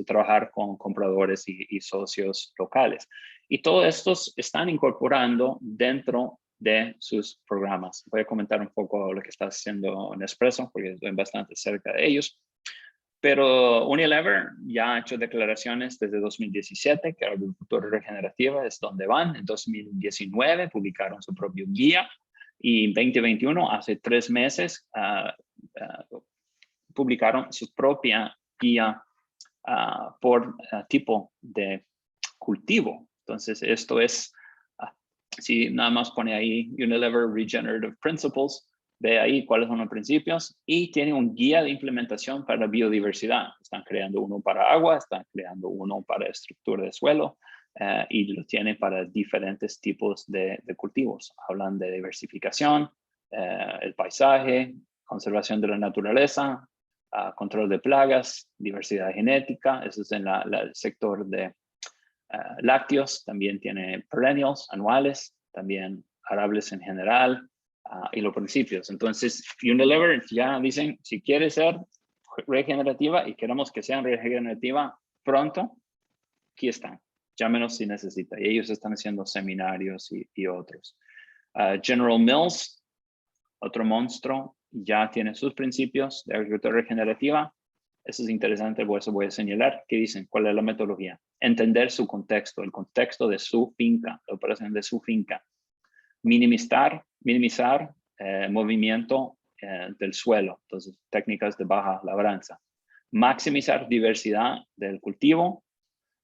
trabajar con compradores y socios locales. Y todos estos están incorporando dentro de sus programas. Voy a comentar un poco lo que está haciendo Nespresso, porque estoy bastante cerca de ellos. Pero Unilever ya ha hecho declaraciones desde 2017 que la agricultura regenerativa es donde van. En 2019 publicaron su propio guía y en 2021, hace 3 meses, publicaron su propia guía por tipo de cultivo. Entonces, esto es, si nada más pone ahí Unilever Regenerative Principles, ve ahí cuáles son los principios y tiene un guía de implementación para biodiversidad. Están creando uno para agua, están creando uno para estructura de suelo y lo tienen para diferentes tipos de cultivos. Hablan de diversificación, el paisaje, conservación de la naturaleza, control de plagas, diversidad genética. Eso es en el sector de lácteos. También tiene perennials, anuales, también arables en general. Y los principios. Entonces, Unilever ya dicen, si quiere ser regenerativa y queremos que sean regenerativa pronto, aquí están. Llámenos si necesita. Y ellos están haciendo seminarios y otros. General Mills, otro monstruo, ya tiene sus principios de agricultura regenerativa. Eso es interesante, por eso voy a señalar qué dicen, cuál es la metodología. Entender su contexto, el contexto de su finca, la operación de su finca. Minimizar movimiento del suelo, entonces técnicas de baja labranza. Maximizar diversidad del cultivo,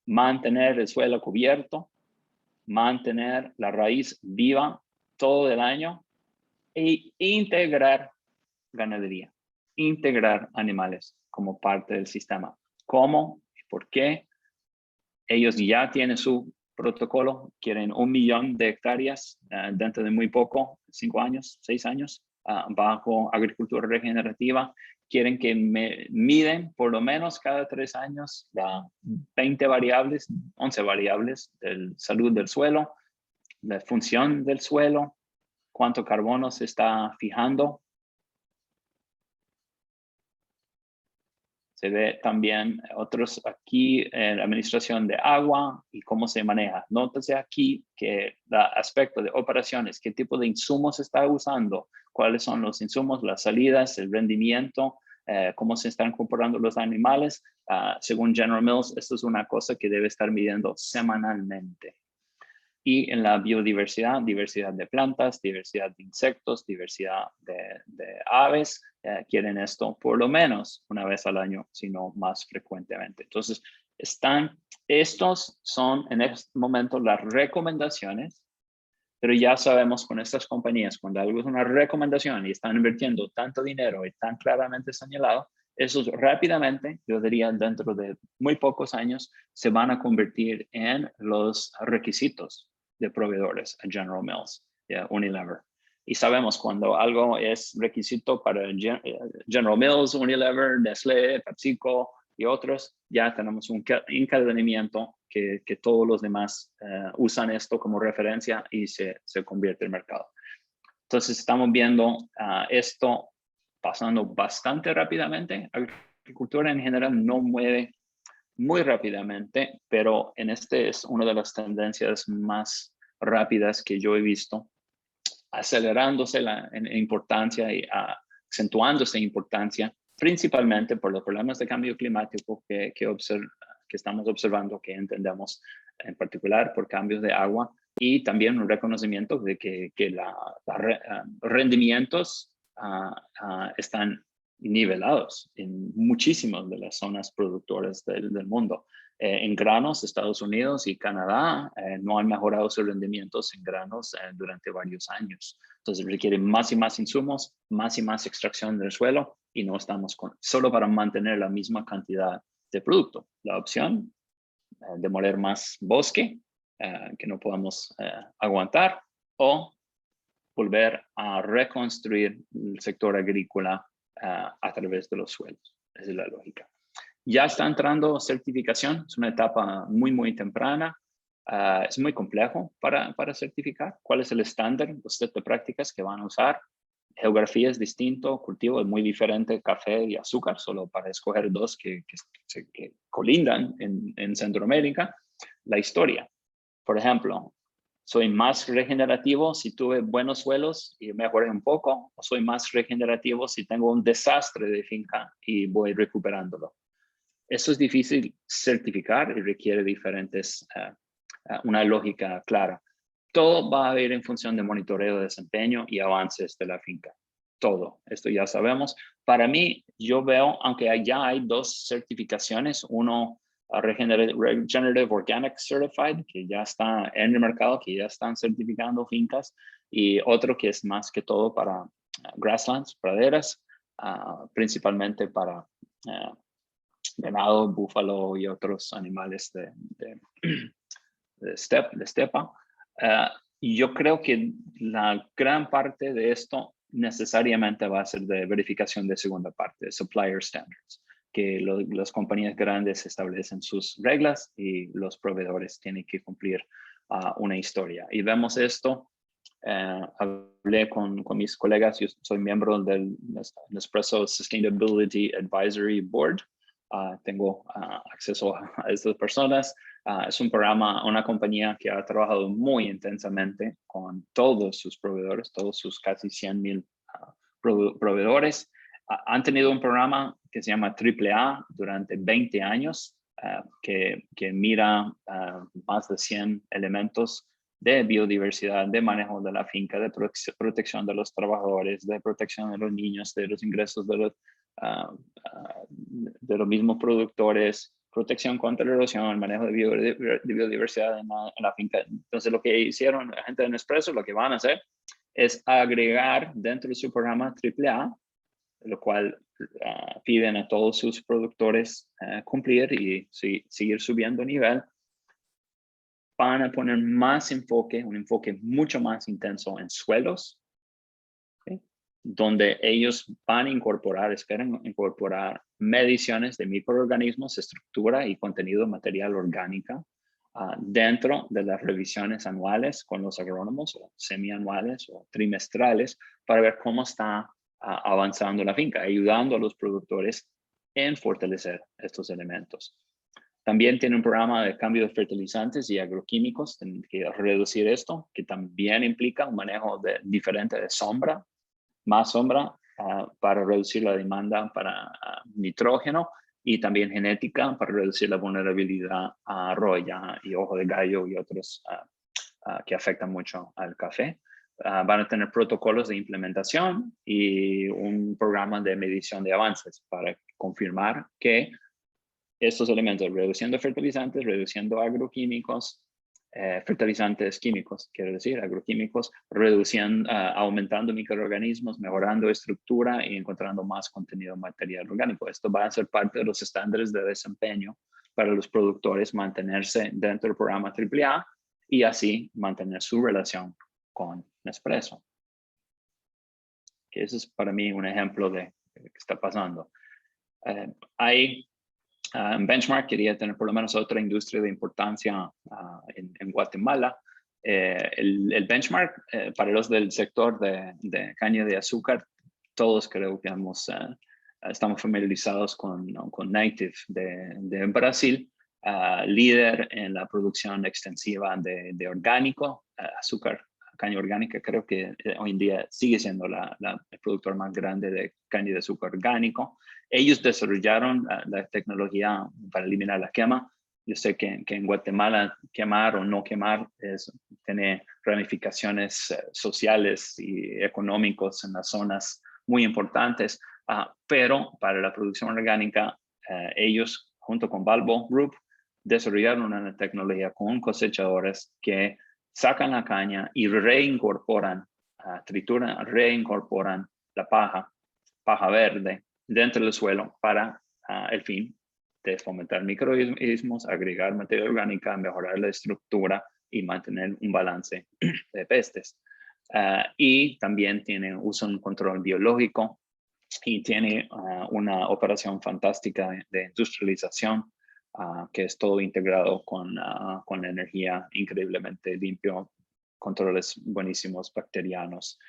mantener el suelo cubierto, mantener la raíz viva todo el año e integrar ganadería, integrar animales como parte del sistema. ¿Cómo y por qué? Ellos ya tienen su protocolo, quieren 1 millón de hectáreas dentro de muy poco, 5 años, 6 años, bajo agricultura regenerativa. Quieren que miden por lo menos cada 3 años 20 variables, 11 variables de salud del suelo, la función del suelo, cuánto carbono se está fijando. Se ve también otros aquí en la administración de agua y cómo se maneja. Nótese aquí que el aspecto de operaciones, qué tipo de insumos se está usando, cuáles son los insumos, las salidas, el rendimiento, cómo se están incorporando los animales. Según General Mills, esto es una cosa que debe estar midiendo semanalmente. Y en la biodiversidad, diversidad de plantas, diversidad de insectos, diversidad de aves, quieren esto por lo menos una vez al año, sino más frecuentemente. Entonces, estos son en este momento las recomendaciones Pero ya sabemos con estas compañías, cuando algo es una recomendación y están invirtiendo tanto dinero y tan claramente señalado, esos rápidamente, yo diría dentro de muy pocos años, se van a convertir en los requisitos de proveedores a General Mills, Unilever. Y sabemos cuando algo es requisito para General Mills, Unilever, Nestlé, PepsiCo y otros, ya tenemos un encadenamiento que todos los demás usan esto como referencia y se convierte en mercado. Entonces estamos viendo esto pasando bastante rápidamente. La agricultura en general no mueve muy rápidamente, pero en este es una de las tendencias más rápidas que yo he visto, acelerándose en importancia y acentuándose en importancia, principalmente por los problemas de cambio climático que estamos observando, que entendemos en particular por cambios de agua, y también un reconocimiento de que rendimientos están nivelados en muchísimas de las zonas productoras del mundo. En granos, Estados Unidos y Canadá no han mejorado sus rendimientos en granos durante varios años. Entonces requiere más y más insumos, más y más extracción del suelo, y no estamos solo para mantener la misma cantidad de producto. La opción de moler más bosque que no podemos aguantar, o volver a reconstruir el sector agrícola a través de los suelos. Esa es la lógica. Ya está entrando certificación, es una etapa muy, muy temprana. Es muy complejo para certificar. ¿Cuál es el estándar, los set de prácticas que van a usar? Geografía es distinto, cultivo es muy diferente, café y azúcar, solo para escoger dos que colindan en Centroamérica. La historia, por ejemplo, soy más regenerativo si tuve buenos suelos y mejoré un poco, o soy más regenerativo si tengo un desastre de finca y voy recuperándolo. Eso es difícil certificar y requiere una lógica clara. Todo va a ir en función de monitoreo de desempeño y avances de la finca. Todo, esto ya sabemos. Para mí, yo veo, aunque ya hay dos certificaciones, uno Regenerative Organic Certified, que ya está en el mercado, que ya están certificando fincas, y otro que es más que todo para grasslands, praderas, principalmente para ganado, búfalo y otros animales de estepa. Y yo creo que la gran parte de esto necesariamente va a ser de verificación de segunda parte, supplier standards, que las compañías grandes establecen sus reglas y los proveedores tienen que cumplir una historia. Y vemos esto, hablé con mis colegas, yo soy miembro del Nespresso Sustainability Advisory Board. Tengo acceso a estas personas. Es un programa, una compañía que ha trabajado muy intensamente con todos sus proveedores, todos sus casi 100,000 proveedores. Han tenido un programa que se llama AAA durante 20 años, que mira más de 100 elementos de biodiversidad, de manejo de la finca, de protección de los trabajadores, de protección de los niños, de los ingresos de los mismos productores, protección contra la erosión, manejo de biodiversidad en la finca. Entonces, lo que hicieron la gente de Nespresso, lo que van a hacer es agregar dentro de su programa AAA, lo cual piden a todos sus productores cumplir y seguir subiendo nivel. Van a poner más enfoque, un enfoque mucho más intenso en suelos, ¿sí? Donde ellos van a incorporar, esperan incorporar mediciones de microorganismos, estructura y contenido material orgánica dentro de las revisiones anuales con los agrónomos, o semianuales o trimestrales, para ver cómo está avanzando la finca, ayudando a los productores en fortalecer estos elementos. También tiene un programa de cambio de fertilizantes y agroquímicos, que reducir esto, que también implica un manejo diferente de sombra, más sombra, para reducir la demanda para nitrógeno, y también genética para reducir la vulnerabilidad a roya y ojo de gallo y otros que afectan mucho al café. Van a tener protocolos de implementación y un programa de medición de avances para confirmar que estos elementos, reduciendo fertilizantes, reduciendo agroquímicos, fertilizantes químicos, quiero decir, agroquímicos, aumentando microorganismos, mejorando estructura y encontrando más contenido material orgánico. Esto va a ser parte de los estándares de desempeño para los productores mantenerse dentro del programa AAA y así mantener su relación con Nespresso. Que ese es para mí un ejemplo de lo que está pasando. Benchmark quería tener por lo menos otra industria de importancia en Guatemala. El Benchmark, para los del sector de caña de azúcar, todos creo que estamos familiarizados con Native de Brasil, líder en la producción extensiva de orgánico, azúcar, caña orgánica. Creo que hoy en día sigue siendo el productor más grande de caña de azúcar orgánico. Ellos desarrollaron la tecnología para eliminar la quema. Yo sé que en Guatemala quemar o no quemar tiene ramificaciones sociales y económicos en las zonas muy importantes, pero para la producción orgánica, ellos junto con Balbo Group desarrollaron una tecnología con cosechadores que sacan la caña y reincorporan, trituran, reincorporan la paja verde dentro del suelo para el fin de fomentar microorganismos, agregar materia orgánica, mejorar la estructura y mantener un balance de pestes. Y también usa un control biológico y tiene una operación fantástica de industrialización que es todo integrado con energía increíblemente limpio, controles buenísimos bacterianos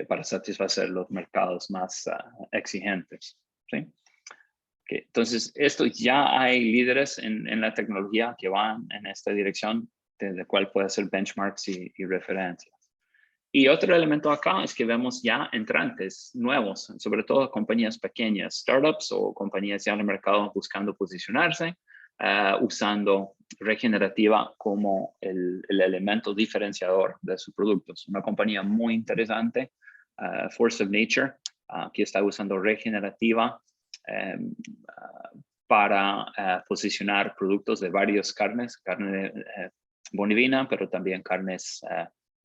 para satisfacer los mercados más exigentes. ¿Sí? Okay. Entonces, ya hay líderes en la tecnología que van en esta dirección, de cuál puede ser benchmarks y referencias. Y otro elemento acá es que vemos ya entrantes nuevos, sobre todo compañías pequeñas, startups o compañías ya en el mercado buscando posicionarse, usando regenerativa como el elemento diferenciador de sus productos. Una compañía muy interesante, Force of Nature, que está usando regenerativa para posicionar productos de varias carnes, carne bovina, pero también carnes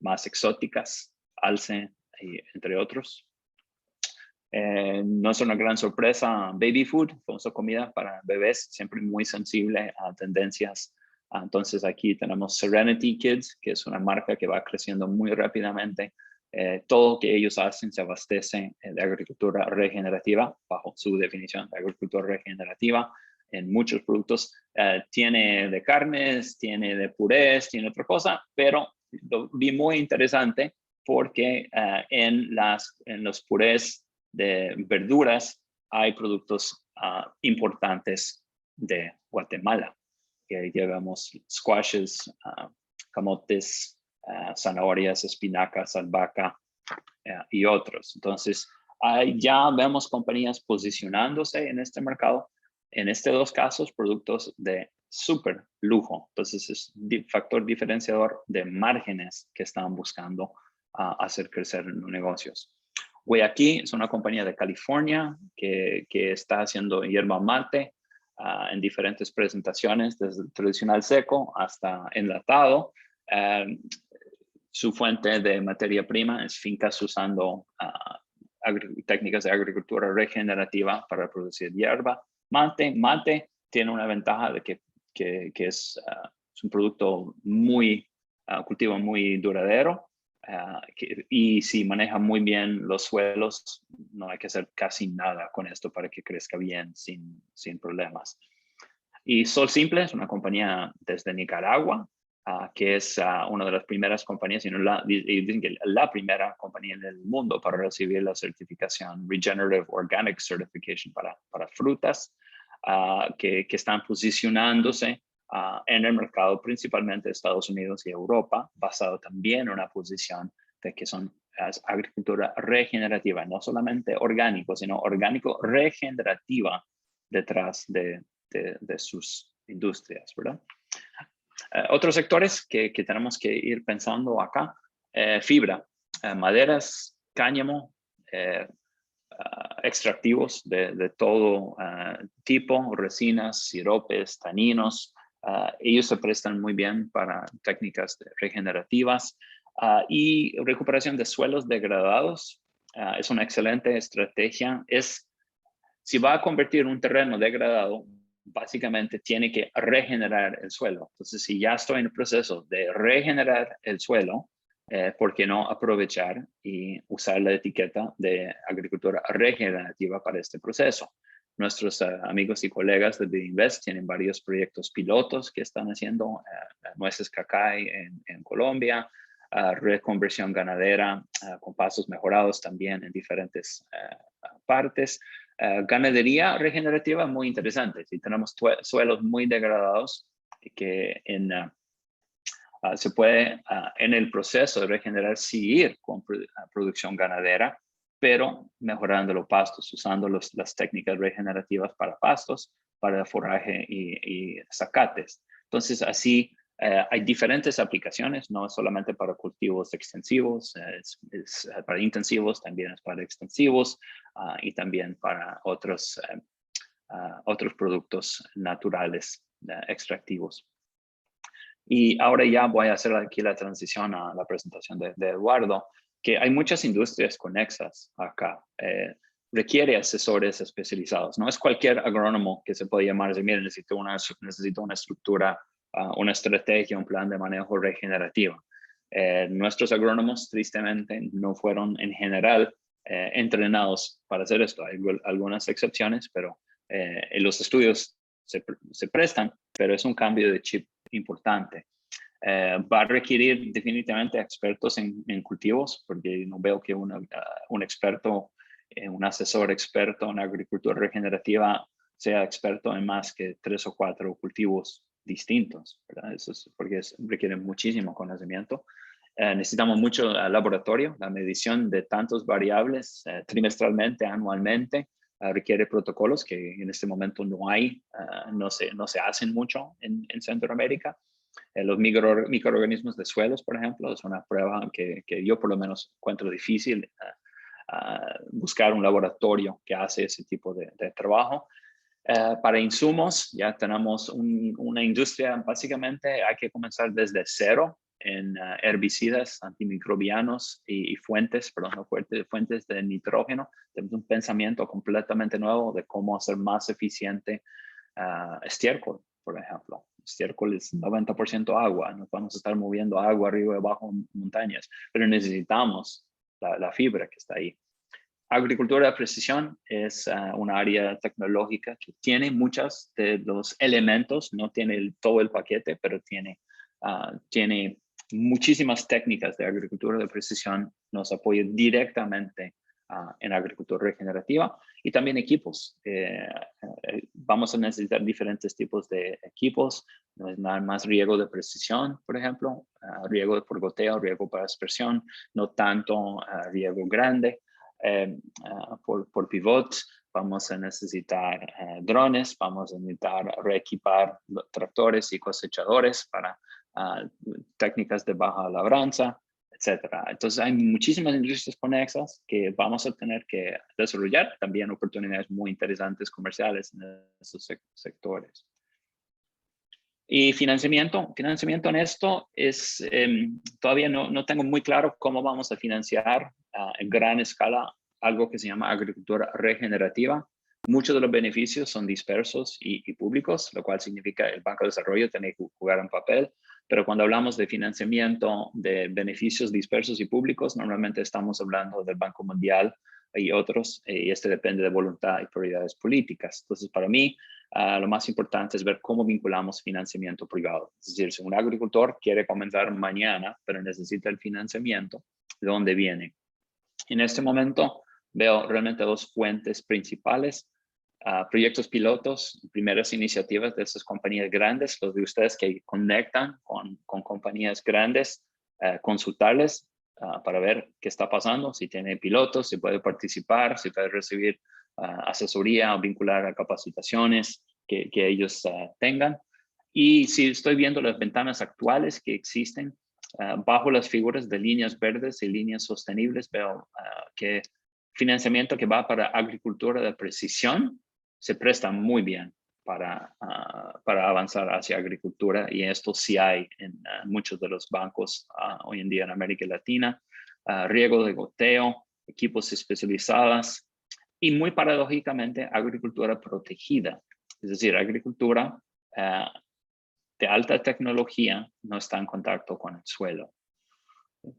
más exóticas, alce, entre otros. No es una gran sorpresa, baby food, famosa comida para bebés, siempre muy sensible a tendencias. Entonces aquí tenemos Serenity Kids, que es una marca que va creciendo muy rápidamente. Todo lo que ellos hacen se abastece de agricultura regenerativa, bajo su definición de agricultura regenerativa, en muchos productos. Tiene de carnes, tiene de purés, tiene otra cosa, pero lo vi muy interesante porque en los purés de verduras hay productos importantes de Guatemala. Que llevamos squashes, camotes, zanahorias, espinacas, albahaca y otros. Entonces, ya vemos compañías posicionándose en este mercado. En estos dos casos, productos de súper lujo. Entonces, es factor diferenciador de márgenes que están buscando hacer crecer en los negocios. Guayaki es una compañía de California que está haciendo yerba mate en diferentes presentaciones, desde el tradicional seco hasta enlatado. Su fuente de materia prima es fincas usando técnicas de agricultura regenerativa para producir yerba mate. Mate tiene una ventaja de que es un producto cultivo muy duradero. Y si maneja muy bien los suelos, no hay que hacer casi nada con esto para que crezca bien sin problemas. Y Sol Simple es una compañía desde Nicaragua, que es una de las primeras compañías, dicen que la primera compañía en el mundo para recibir la certificación Regenerative Organic Certification para frutas, que están posicionándose en el mercado principalmente de Estados Unidos y Europa, basado también en una posición de que son agricultura regenerativa, no solamente orgánico, sino orgánico regenerativa detrás de sus industrias, ¿verdad? Otros sectores que tenemos que ir pensando acá, fibra, maderas, cáñamo, extractivos de todo tipo, resinas, siropes, taninos, Ellos se prestan muy bien para técnicas regenerativas y recuperación de suelos degradados. Es una excelente estrategia. Si va a convertir un terreno degradado, básicamente tiene que regenerar el suelo. Entonces, si ya estoy en el proceso de regenerar el suelo, ¿por qué no aprovechar y usar la etiqueta de agricultura regenerativa para este proceso? Nuestros amigos y colegas de Bidinvest tienen varios proyectos pilotos que están haciendo, nueces cacay en Colombia, reconversión ganadera con pasos mejorados también en diferentes partes. Ganadería regenerativa muy interesante. Si tenemos suelos muy degradados que se puede en el proceso de regenerar seguir con producción ganadera, pero mejorando los pastos, usando las técnicas regenerativas para pastos, para forraje y zacates. Entonces, así hay diferentes aplicaciones, no solamente para cultivos extensivos, es para intensivos, también es para extensivos y también para otros productos naturales extractivos. Y ahora ya voy a hacer aquí la transición a la presentación de Eduardo, que hay muchas industrias conexas acá. Requiere asesores especializados. No es cualquier agrónomo que se puede llamar y decir, mire, necesito una estructura, una estrategia, un plan de manejo regenerativo. Nuestros agrónomos, tristemente, no fueron en general entrenados para hacer esto. Hay algunas excepciones, pero los estudios se prestan, pero es un cambio de chip importante. Va a requerir definitivamente expertos en cultivos, porque no veo que un experto, un asesor experto en agricultura regenerativa sea experto en más que 3 o 4 cultivos distintos, ¿verdad? Eso es porque requiere muchísimo conocimiento. Necesitamos mucho laboratorio, la medición de tantas variables trimestralmente, anualmente, requiere protocolos que en este momento no hay, no se hacen mucho en Centroamérica. Los microorganismos de suelos, por ejemplo, es una prueba que yo por lo menos encuentro difícil buscar un laboratorio que hace ese tipo de trabajo. Para insumos, ya tenemos una industria, básicamente hay que comenzar desde cero en herbicidas, antimicrobianos y fuentes de nitrógeno. Tenemos un pensamiento completamente nuevo de cómo hacer más eficiente estiércol, por ejemplo. Estiércol es 90% agua, nos vamos a estar moviendo agua arriba y abajo en montañas, pero necesitamos la fibra que está ahí. Agricultura de precisión es una área tecnológica que tiene muchos de los elementos, no tiene todo el paquete, pero tiene muchísimas técnicas de agricultura de precisión, nos apoya directamente en agricultura regenerativa y también equipos. Vamos a necesitar diferentes tipos de equipos, no es nada más riego de precisión, por ejemplo, riego por goteo, riego para aspersión, no tanto riego grande. Por pivot, vamos a necesitar drones, vamos a necesitar reequipar tractores y cosechadores para técnicas de baja labranza, etcétera. Entonces hay muchísimas industrias conexas que vamos a tener que desarrollar, también oportunidades muy interesantes comerciales en esos sectores. Y financiamiento en esto es, todavía no tengo muy claro cómo vamos a financiar en gran escala algo que se llama agricultura regenerativa. Muchos de los beneficios son dispersos y públicos, lo cual significa el Banco de Desarrollo tiene que jugar un papel, pero cuando hablamos de financiamiento de beneficios dispersos y públicos, normalmente estamos hablando del Banco Mundial y otros, y depende de voluntad y prioridades políticas. Entonces, para mí, lo más importante es ver cómo vinculamos financiamiento privado. Es decir, si un agricultor quiere comenzar mañana, pero necesita el financiamiento, ¿de dónde viene? En este momento veo realmente 2 fuentes principales. Proyectos pilotos, primeras iniciativas de esas compañías grandes, los de ustedes que conectan con compañías grandes, consultarles para ver qué está pasando, si tiene pilotos, si puede participar, si puede recibir asesoría o vincular a capacitaciones que ellos tengan. Y si estoy viendo las ventanas actuales que existen, bajo las figuras de líneas verdes y líneas sostenibles, veo que financiamiento que va para agricultura de precisión se presta muy bien. para avanzar hacia agricultura, y esto sí hay en muchos de los bancos hoy en día en América Latina. Riego de goteo, equipos especializados y, muy paradójicamente, agricultura protegida. Es decir, agricultura de alta tecnología no está en contacto con el suelo.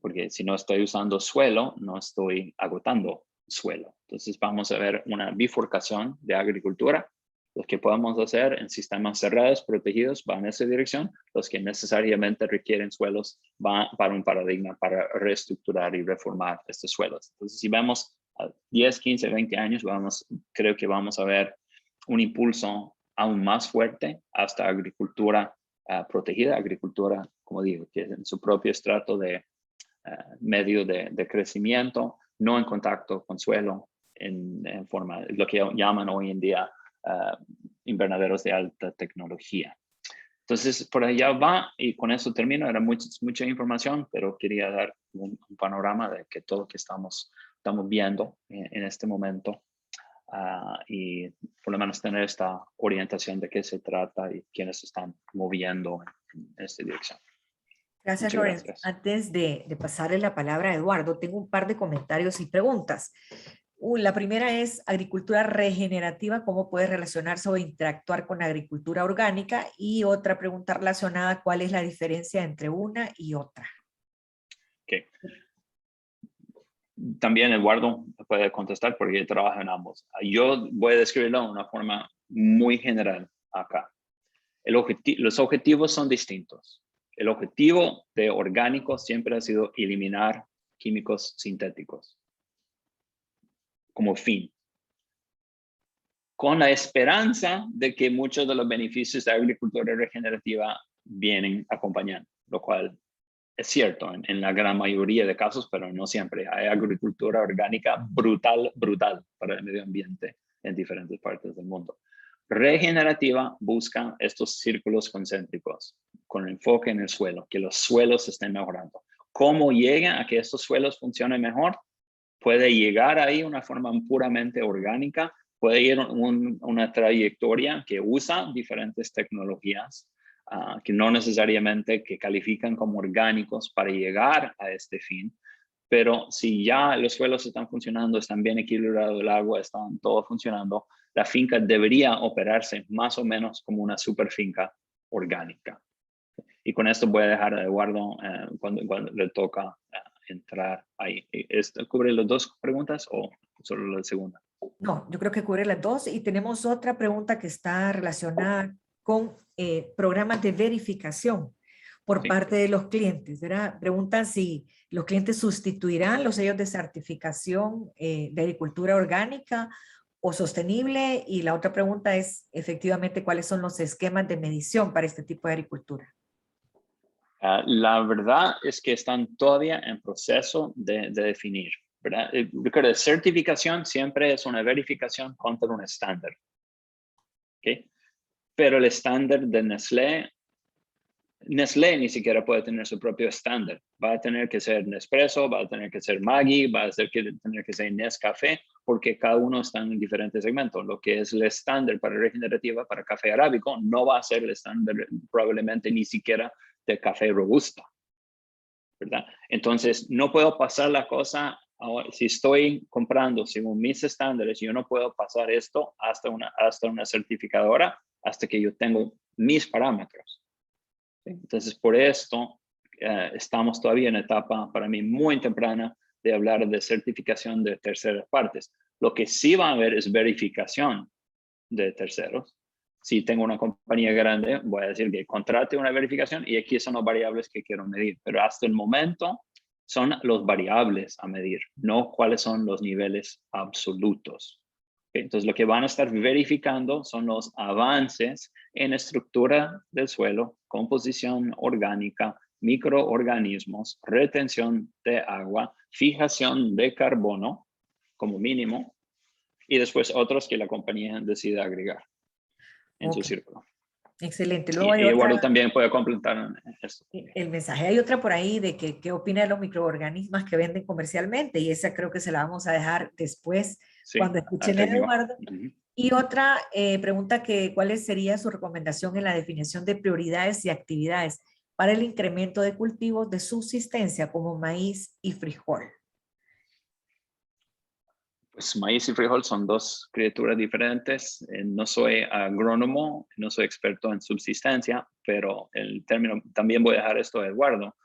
Porque si no estoy usando suelo, no estoy agotando suelo. Entonces vamos a ver una bifurcación de agricultura. Los que podemos hacer en sistemas cerrados, protegidos, van en esa dirección. Los que necesariamente requieren suelos van para un paradigma para reestructurar y reformar estos suelos. Entonces, si vemos a 10, 15, 20 años, creo que vamos a ver un impulso aún más fuerte hasta agricultura protegida, agricultura, como digo, que es en su propio estrato de medio de crecimiento, no en contacto con suelo, en forma, lo que llaman hoy en día invernaderos de alta tecnología. Entonces, por allá va, y con eso termino. Era mucha información, pero quería dar un panorama de que todo lo que estamos viendo en este momento, y por lo menos tener esta orientación de qué se trata y quiénes se están moviendo en esta dirección. Gracias, Muchas Lorenz. gracias. Antes de pasarle la palabra a Eduardo, tengo un par de comentarios y preguntas. La primera es agricultura regenerativa, ¿cómo puede relacionarse o interactuar con agricultura orgánica? Y otra pregunta relacionada, ¿cuál es la diferencia entre una y otra? Okay. También Eduardo puede contestar porque yo trabajo en ambos. Yo voy a describirlo de una forma muy general acá. Los objetivos son distintos. El objetivo de orgánico siempre ha sido eliminar químicos sintéticos como fin, con la esperanza de que muchos de los beneficios de agricultura regenerativa vienen acompañando, lo cual es cierto en la gran mayoría de casos, pero no siempre. Hay agricultura orgánica brutal para el medio ambiente en diferentes partes del mundo. Regenerativa busca estos círculos concéntricos con enfoque en el suelo, que los suelos estén mejorando. ¿Cómo llega a que estos suelos funcionen mejor? Puede llegar ahí una forma puramente orgánica, puede ir una trayectoria que usa diferentes tecnologías que no necesariamente que califican como orgánicos para llegar a este fin, pero si ya los suelos están funcionando, están bien equilibrados, el agua, están todo funcionando, la finca debería operarse más o menos como una super finca orgánica. Y con esto voy a dejar a Eduardo cuando le toca entrar ahí. ¿Cubre las dos preguntas o solo la segunda? No, yo creo que cubre las dos, y tenemos otra pregunta que está relacionada con programas de verificación por parte de los clientes, ¿verdad? Preguntan si los clientes sustituirán los sellos de certificación de agricultura orgánica o sostenible, y la otra pregunta es efectivamente cuáles son los esquemas de medición para este tipo de agricultura. La verdad es que están todavía en proceso de definir, ¿verdad? Recuerda, certificación siempre es una verificación contra un estándar, ¿ok? Pero el estándar de Nestlé ni siquiera puede tener su propio estándar. Va a tener que ser Nespresso, va a tener que ser Maggi, va a tener que ser Nescafé, porque cada uno está en diferentes segmentos. Lo que es el estándar para regenerativa, para café arábico, no va a ser el estándar probablemente ni siquiera de café robusta, ¿verdad? Entonces, no puedo pasar la cosa, si estoy comprando según mis estándares, yo no puedo pasar esto hasta una certificadora hasta que yo tengo mis parámetros. Entonces, por esto, estamos todavía en etapa, para mí, muy temprana de hablar de certificación de terceras partes. Lo que sí va a haber es verificación de terceros. Si tengo una compañía grande, voy a decir que contrate una verificación y aquí son las variables que quiero medir. Pero hasta el momento son los variables a medir, no cuáles son los niveles absolutos. Entonces, lo que van a estar verificando son los avances en estructura del suelo, composición orgánica, microorganismos, retención de agua, fijación de carbono como mínimo, y después otros que la compañía decida agregar en su círculo. Excelente. Luego hay Eduardo también puede completar esto. El mensaje. Hay otra por ahí de que qué opina de los microorganismos que venden comercialmente, y esa creo que se la vamos a dejar después, cuando escuchen a Eduardo. Y otra pregunta que, ¿cuál sería su recomendación en la definición de prioridades y actividades para el incremento de cultivos de subsistencia como maíz y frijol? Pues maíz y frijol son dos criaturas diferentes. No soy agrónomo, no soy experto en subsistencia, pero el término, también voy a dejar esto a Eduardo.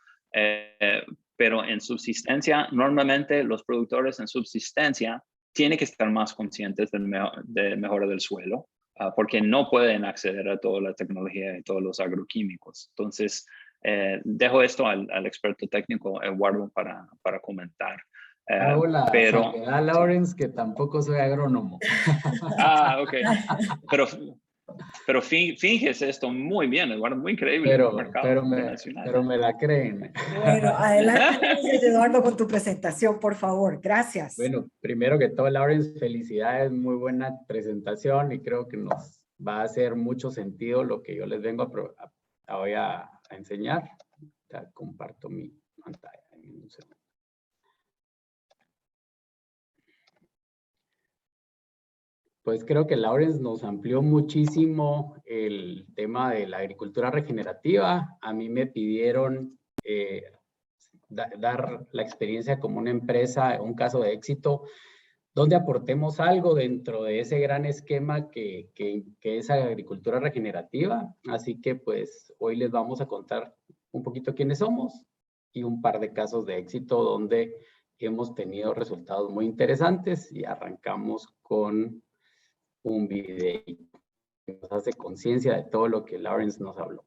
Pero en subsistencia, normalmente los productores en subsistencia tienen que estar más conscientes de mejora del suelo, porque no pueden acceder a toda la tecnología y todos los agroquímicos. Entonces, dejo esto al experto técnico Eduardo para comentar. Hago la Pero salvedad, Lawrence, que tampoco soy agrónomo. Ok. Pero finges esto muy bien, Eduardo, muy increíble. Pero me la creen. Bueno, adelante, entonces, Eduardo, con tu presentación, por favor. Gracias. Bueno, primero que todo, Lawrence, felicidades, muy buena presentación y creo que nos va a hacer mucho sentido lo que yo les vengo voy a enseñar. Ya comparto mi pantalla. En un segundo. Pues creo que Lawrence nos amplió muchísimo el tema de la agricultura regenerativa. A mí me pidieron dar la experiencia como una empresa, un caso de éxito, donde aportemos algo dentro de ese gran esquema que es agricultura regenerativa. Así que pues hoy les vamos a contar un poquito quiénes somos y un par de casos de éxito donde hemos tenido resultados muy interesantes y arrancamos con un video que nos hace conciencia de todo lo que Lawrence nos habló.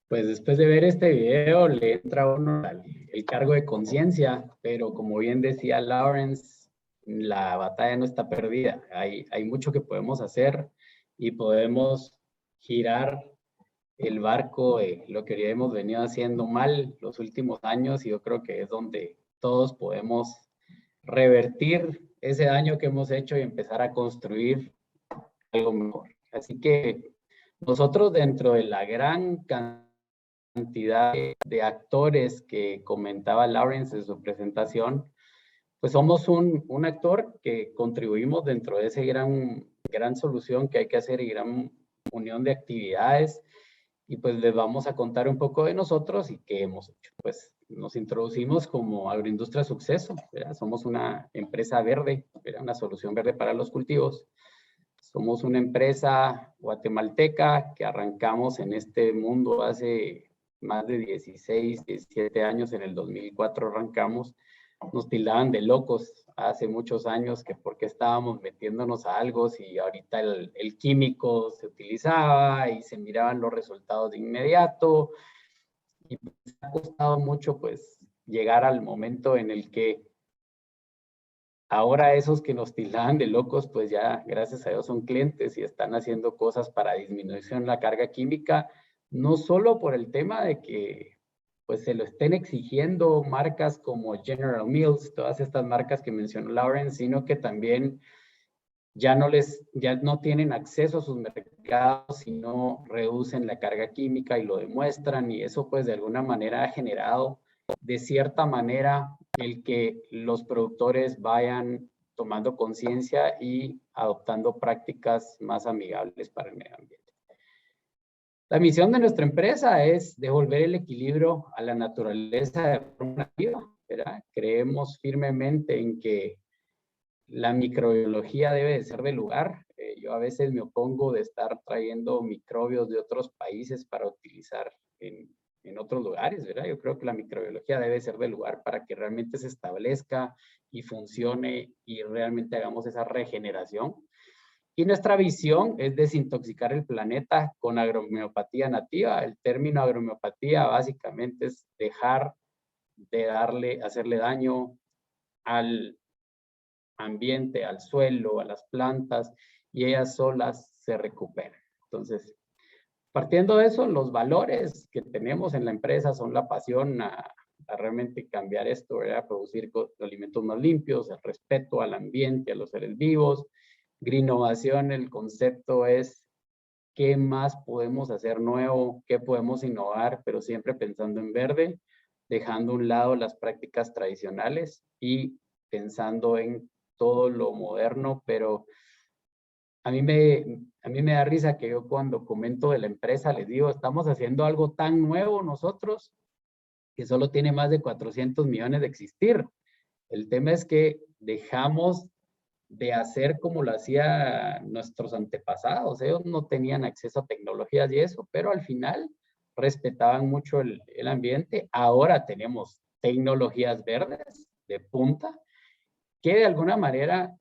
Pues después de ver este video le entra a uno el cargo de conciencia, pero como bien decía Lawrence, la batalla no está perdida. Hay mucho que podemos hacer y podemos girar el barco de lo que hemos venido haciendo mal los últimos años y yo creo que es donde todos podemos revertir ese daño que hemos hecho y empezar a construir algo mejor. Así que nosotros dentro de la gran cantidad de actores que comentaba Lawrence en su presentación, pues somos un actor que contribuimos dentro de esa gran solución que hay que hacer y gran unión de actividades. Y pues les vamos a contar un poco de nosotros y qué hemos hecho. Pues nos introducimos como Agroindustria Suceso, ¿verdad? Somos una empresa verde, ¿verdad? Una solución verde para los cultivos. Somos una empresa guatemalteca que arrancamos en este mundo hace más de 16, 17 años. En el 2004 arrancamos. Nos tildaban de locos hace muchos años que por qué estábamos metiéndonos a algo si ahorita el químico se utilizaba y se miraban los resultados de inmediato. Y pues, ha costado mucho pues llegar al momento en el que ahora esos que nos tildaban de locos pues ya gracias a Dios son clientes y están haciendo cosas para disminuir la carga química, no solo por el tema de que pues se lo estén exigiendo marcas como General Mills, todas estas marcas que mencionó Lauren, sino que también ya no tienen acceso a sus mercados, sino reducen la carga química y lo demuestran, y eso pues de alguna manera ha generado de cierta manera el que los productores vayan tomando conciencia y adoptando prácticas más amigables para el medio ambiente. La misión de nuestra empresa es devolver el equilibrio a la naturaleza de forma nativa, ¿verdad? Creemos firmemente en que la microbiología debe de ser del lugar. Yo a veces me opongo de estar trayendo microbios de otros países para utilizar en otros lugares, ¿verdad? Yo creo que la microbiología debe ser del lugar para que realmente se establezca y funcione y realmente hagamos esa regeneración. Y nuestra visión es desintoxicar el planeta con agrohomeopatía nativa. El término agrohomeopatía básicamente es dejar de hacerle daño al ambiente, al suelo, a las plantas, y ellas solas se recuperan. Entonces, partiendo de eso, los valores que tenemos en la empresa son la pasión a realmente cambiar esto, ¿verdad? A producir alimentos más limpios, el respeto al ambiente, a los seres vivos. Greennovación, el concepto es qué más podemos hacer nuevo, qué podemos innovar, pero siempre pensando en verde, dejando a un lado las prácticas tradicionales y pensando en todo lo moderno, pero a mí me da risa que yo cuando comento de la empresa les digo, estamos haciendo algo tan nuevo nosotros que solo tiene más de 400 millones de existir. El tema es que dejamos de hacer como lo hacían nuestros antepasados. Ellos no tenían acceso a tecnologías y eso, pero al final respetaban mucho el ambiente. Ahora tenemos tecnologías verdes de punta que de alguna manera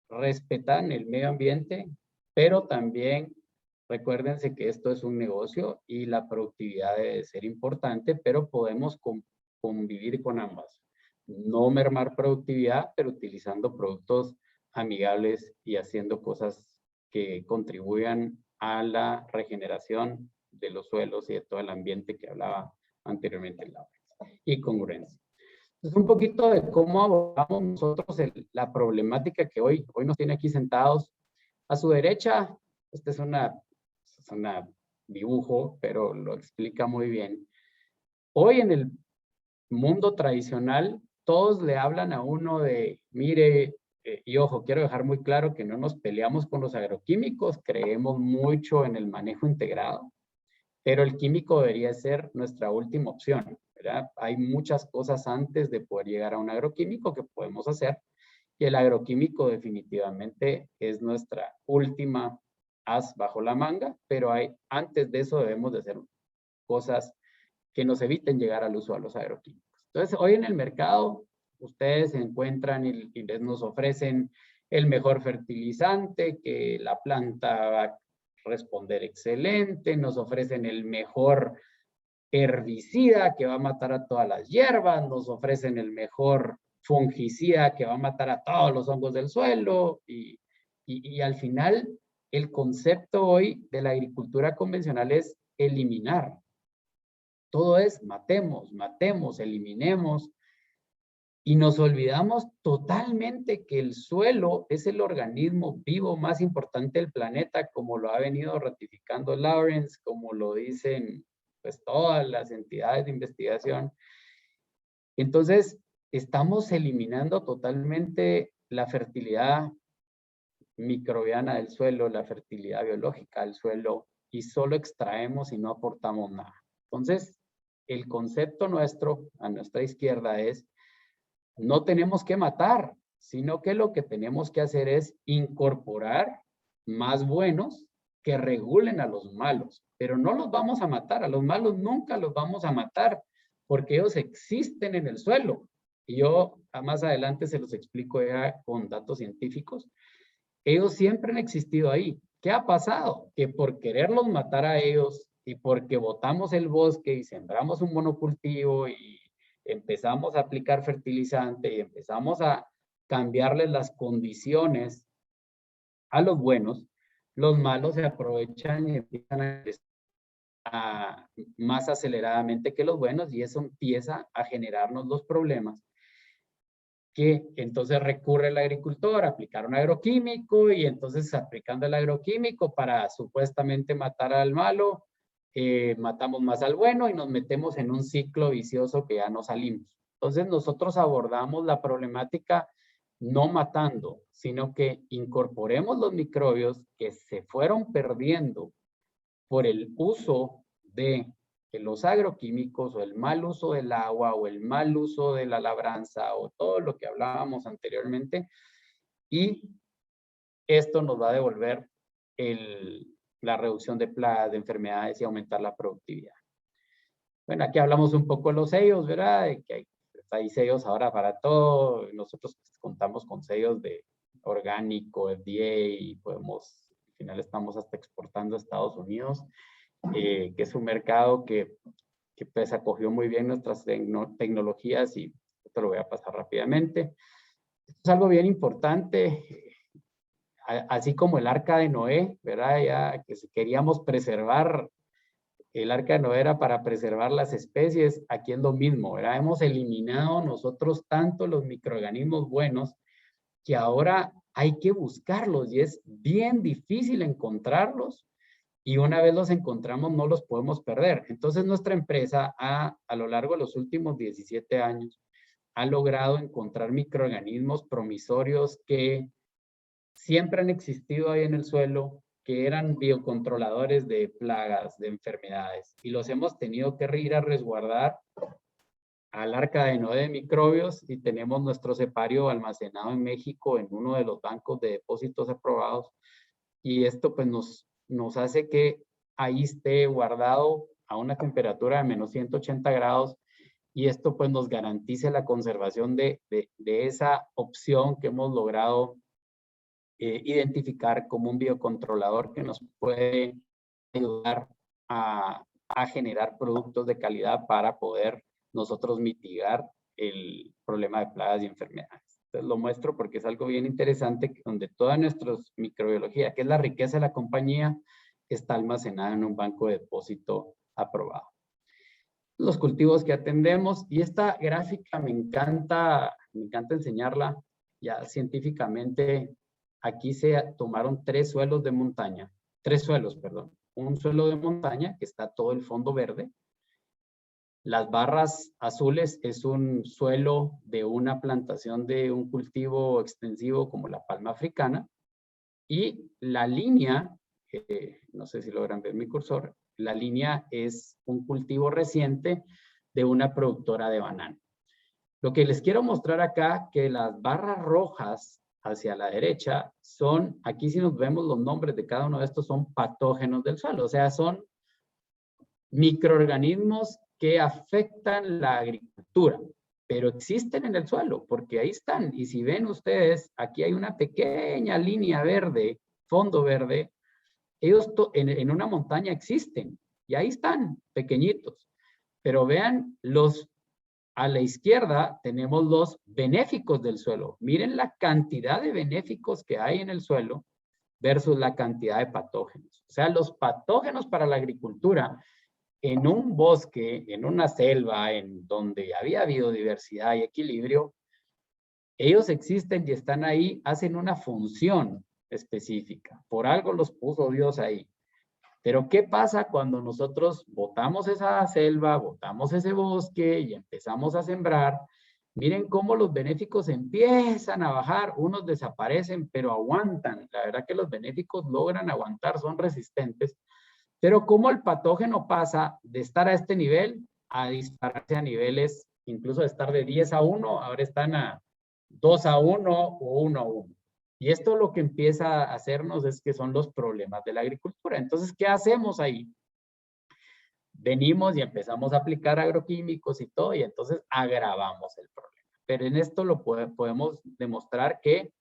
respetan el medio ambiente, pero también recuérdense que esto es un negocio y la productividad debe ser importante, pero podemos convivir con ambas. No mermar productividad, pero utilizando productos amigables y haciendo cosas que contribuyan a la regeneración de los suelos y de todo el ambiente que hablaba anteriormente Laura. Y congruencia. Es un poquito de cómo abordamos nosotros la problemática que hoy nos tiene aquí sentados. A su derecha, este es una dibujo, pero lo explica muy bien. Hoy en el mundo tradicional, todos le hablan a uno de, mire, y ojo, quiero dejar muy claro que no nos peleamos con los agroquímicos, creemos mucho en el manejo integrado, pero el químico debería ser nuestra última opción, ¿verdad? Hay muchas cosas antes de poder llegar a un agroquímico que podemos hacer, y el agroquímico definitivamente es nuestra última as bajo la manga, pero antes de eso debemos de hacer cosas que nos eviten llegar al uso de los agroquímicos. Entonces, hoy en el mercado, ustedes se encuentran y nos ofrecen el mejor fertilizante, que la planta va a responder excelente, nos ofrecen el mejor herbicida que va a matar a todas las hierbas, nos ofrecen el mejor fungicida que va a matar a todos los hongos del suelo y al final el concepto hoy de la agricultura convencional es eliminar. Todo es matemos, eliminemos y nos olvidamos totalmente que el suelo es el organismo vivo más importante del planeta, como lo ha venido ratificando Lawrence, como lo dicen pues todas las entidades de investigación. Entonces, estamos eliminando totalmente la fertilidad microbiana del suelo, la fertilidad biológica del suelo, y solo extraemos y no aportamos nada. Entonces, el concepto nuestro, a nuestra izquierda, es no tenemos que matar, sino que lo que tenemos que hacer es incorporar más buenos que regulen a los malos, pero no los vamos a matar, a los malos nunca los vamos a matar, porque ellos existen en el suelo. Y yo más adelante se los explico ya con datos científicos. Ellos siempre han existido ahí. ¿Qué ha pasado? Que por quererlos matar a ellos y porque botamos el bosque y sembramos un monocultivo y empezamos a aplicar fertilizante y empezamos a cambiarles las condiciones a los buenos, los malos se aprovechan y empiezan a más aceleradamente que los buenos, y eso empieza a generarnos los problemas que entonces recurre el agricultor a aplicar un agroquímico, y entonces aplicando el agroquímico para supuestamente matar al malo, matamos más al bueno y nos metemos en un ciclo vicioso que ya no salimos. Entonces nosotros abordamos la problemática no matando, sino que incorporemos los microbios que se fueron perdiendo por el uso de los agroquímicos, o el mal uso del agua, o el mal uso de la labranza, o todo lo que hablábamos anteriormente, y esto nos va a devolver la reducción de plagas, de enfermedades, y aumentar la productividad. Bueno, aquí hablamos un poco de los sellos, ¿verdad? De que hay sellos ahora para todo. Nosotros contamos con sellos de orgánico, FDA, y podemos, al final estamos hasta exportando a Estados Unidos, que es un mercado que pues acogió muy bien nuestras tecnologías, y esto lo voy a pasar rápidamente. Esto es algo bien importante, así como el arca de Noé, ¿verdad? Ya que queríamos preservar, el arca de Noé era para preservar las especies, aquí es lo mismo, ¿verdad? Hemos eliminado nosotros tanto los microorganismos buenos que ahora hay que buscarlos, y es bien difícil encontrarlos. Y una vez los encontramos, no los podemos perder. Entonces, nuestra empresa a lo largo de los últimos 17 años ha logrado encontrar microorganismos promisorios que siempre han existido ahí en el suelo, que eran biocontroladores de plagas, de enfermedades, y los hemos tenido que ir a resguardar al arca de Noé de microbios, y tenemos nuestro cepario almacenado en México en uno de los bancos de depósitos aprobados, y esto pues nos hace que ahí esté guardado a una temperatura de menos 180 grados, y esto pues nos garantice la conservación de esa opción que hemos logrado identificar como un biocontrolador que nos puede ayudar a generar productos de calidad para poder nosotros mitigar el problema de plagas y enfermedades. Entonces lo muestro porque es algo bien interesante, donde toda nuestra microbiología, que es la riqueza de la compañía, está almacenada en un banco de depósito aprobado. Los cultivos que atendemos, y esta gráfica me encanta enseñarla ya científicamente. Aquí se tomaron tres suelos, perdón. Un suelo de montaña que está todo el fondo verde. Las barras azules es un suelo de una plantación de un cultivo extensivo como la palma africana, y la línea, no sé si logran ver mi cursor, la línea es un cultivo reciente de una productora de banano. Lo que les quiero mostrar acá, que las barras rojas hacia la derecha son, aquí si nos vemos los nombres de cada uno de estos, son patógenos del suelo, o sea, son microorganismos que afectan la agricultura, pero existen en el suelo, porque ahí están. Y si ven ustedes, aquí hay una pequeña línea verde, fondo verde, ellos en una montaña existen, y ahí están, pequeñitos. Pero vean, a la izquierda tenemos los benéficos del suelo. Miren la cantidad de benéficos que hay en el suelo versus la cantidad de patógenos. O sea, los patógenos para la agricultura, en un bosque, en una selva, en donde había biodiversidad y equilibrio, ellos existen y están ahí, hacen una función específica. Por algo los puso Dios ahí. Pero ¿qué pasa cuando nosotros botamos esa selva, botamos ese bosque y empezamos a sembrar? Miren cómo los benéficos empiezan a bajar, unos desaparecen, pero aguantan. La verdad que los benéficos logran aguantar, son resistentes. Pero cómo el patógeno pasa de estar a este nivel a dispararse a niveles, incluso de estar de 10-1, ahora están a 2-1 o 1-1. Y esto lo que empieza a hacernos es que son los problemas de la agricultura. Entonces, ¿qué hacemos ahí? Venimos y empezamos a aplicar agroquímicos y todo, y entonces agravamos el problema. Pero en esto lo podemos demostrar que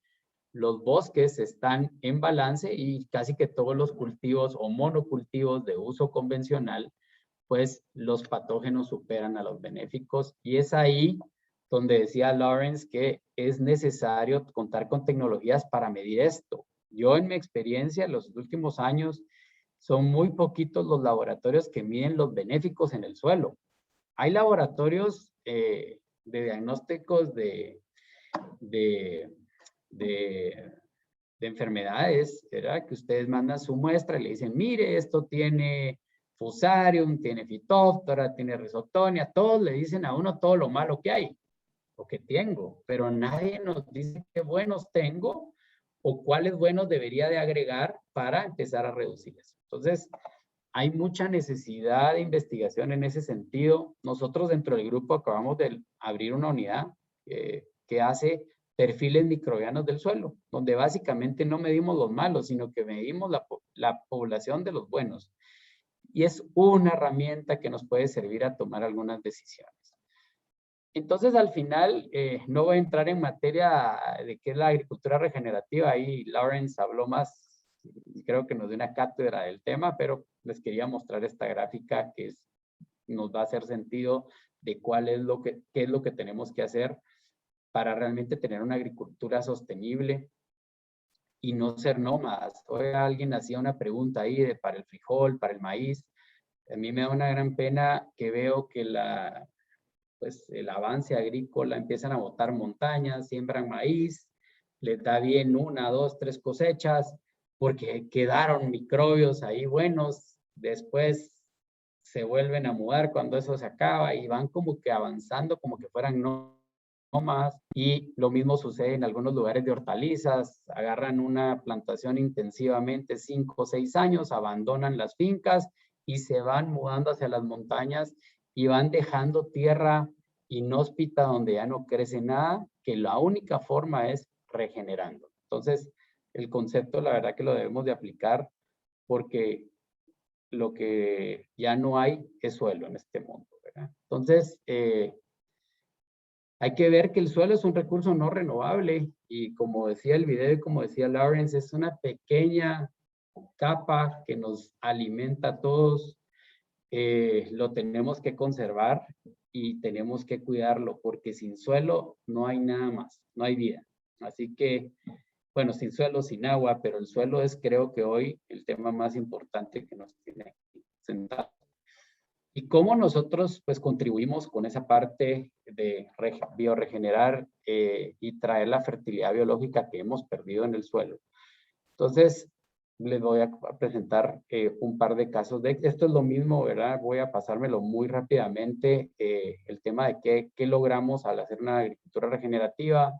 los bosques están en balance, y casi que todos los cultivos o monocultivos de uso convencional, pues los patógenos superan a los benéficos, y es ahí donde decía Lawrence que es necesario contar con tecnologías para medir esto. Yo en mi experiencia en los últimos años son muy poquitos los laboratorios que miden los benéficos en el suelo. Hay laboratorios de diagnósticos de enfermedades, ¿verdad? Que ustedes mandan su muestra y le dicen, mire, esto tiene Fusarium, tiene Phytophthora, tiene Rhizotonia, todos le dicen a uno todo lo malo que hay, o que tengo, pero nadie nos dice qué buenos tengo o cuáles buenos debería de agregar para empezar a reducir eso. Entonces, hay mucha necesidad de investigación en ese sentido. Nosotros dentro del grupo acabamos de abrir una unidad que hace perfiles microbianos del suelo, donde básicamente no medimos los malos, sino que medimos la población de los buenos. Y es una herramienta que nos puede servir a tomar algunas decisiones. Entonces, al final, no voy a entrar en materia de qué es la agricultura regenerativa. Ahí Lawrence habló más, creo que nos dio una cátedra del tema, pero les quería mostrar esta gráfica que nos va a hacer sentido de qué es lo que tenemos que hacer para realmente tener una agricultura sostenible y no ser nómadas. Hoy alguien hacía una pregunta ahí para el frijol, para el maíz. A mí me da una gran pena que veo que el avance agrícola empiezan a botar montañas, siembran maíz, les da bien 1, 2, 3 cosechas, porque quedaron microbios ahí buenos, después se vuelven a mudar cuando eso se acaba y van como que avanzando como que fueran nómadas. Y lo mismo sucede en algunos lugares de hortalizas, agarran una plantación intensivamente 5 o 6 años, abandonan las fincas y se van mudando hacia las montañas y van dejando tierra inhóspita donde ya no crece nada, que la única forma es regenerando. Entonces, el concepto la verdad que lo debemos de aplicar porque lo que ya no hay es suelo en este mundo, ¿verdad? Entonces, hay que ver que el suelo es un recurso no renovable y como decía el video y como decía Lawrence, es una pequeña capa que nos alimenta a todos. Lo tenemos que conservar y tenemos que cuidarlo porque sin suelo no hay nada más, no hay vida. Así que, bueno, sin suelo, sin agua, pero el suelo es creo que hoy el tema más importante que nos tiene sentados. Y cómo nosotros pues contribuimos con esa parte de bioregenerar y traer la fertilidad biológica que hemos perdido en el suelo. Entonces, les voy a presentar un par de casos. Esto es lo mismo, ¿verdad? Voy a pasármelo muy rápidamente. El tema de qué logramos al hacer una agricultura regenerativa.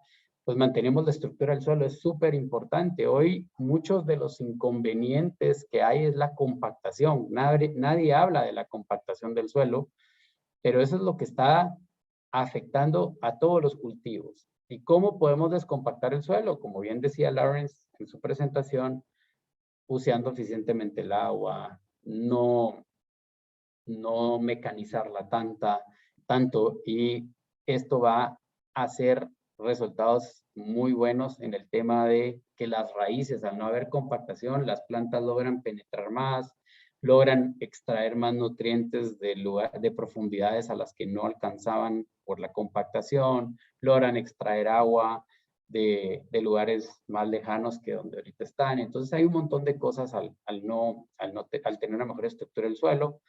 Pues mantenemos la estructura del suelo, es súper importante. Hoy muchos de los inconvenientes que hay es la compactación. Nadie habla de la compactación del suelo, pero eso es lo que está afectando a todos los cultivos. ¿Y cómo podemos descompactar el suelo? Como bien decía Lawrence en su presentación, usando eficientemente el agua, no mecanizarla tanto, y esto va a hacer resultados muy buenos en el tema de que las raíces, al no haber compactación, las plantas logran penetrar más, logran extraer más nutrientes de profundidades a las que no alcanzaban por la compactación, logran extraer agua de lugares más lejanos que donde ahorita están. Entonces hay un montón de cosas al tener una mejor estructura del suelo.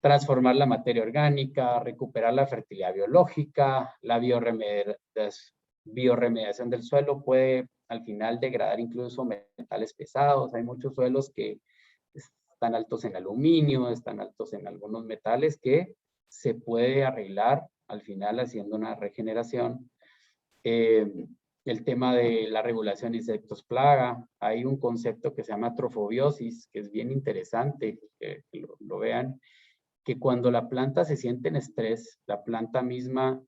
Transformar la materia orgánica, recuperar la fertilidad biológica, la bioremediación del suelo puede al final degradar incluso metales pesados. Hay muchos suelos que están altos en aluminio, están altos en algunos metales que se puede arreglar al final haciendo una regeneración. El tema de la regulación de insectos plaga, hay un concepto que se llama trofobiosis, que es bien interesante que lo vean, que cuando la planta se siente en estrés, la planta misma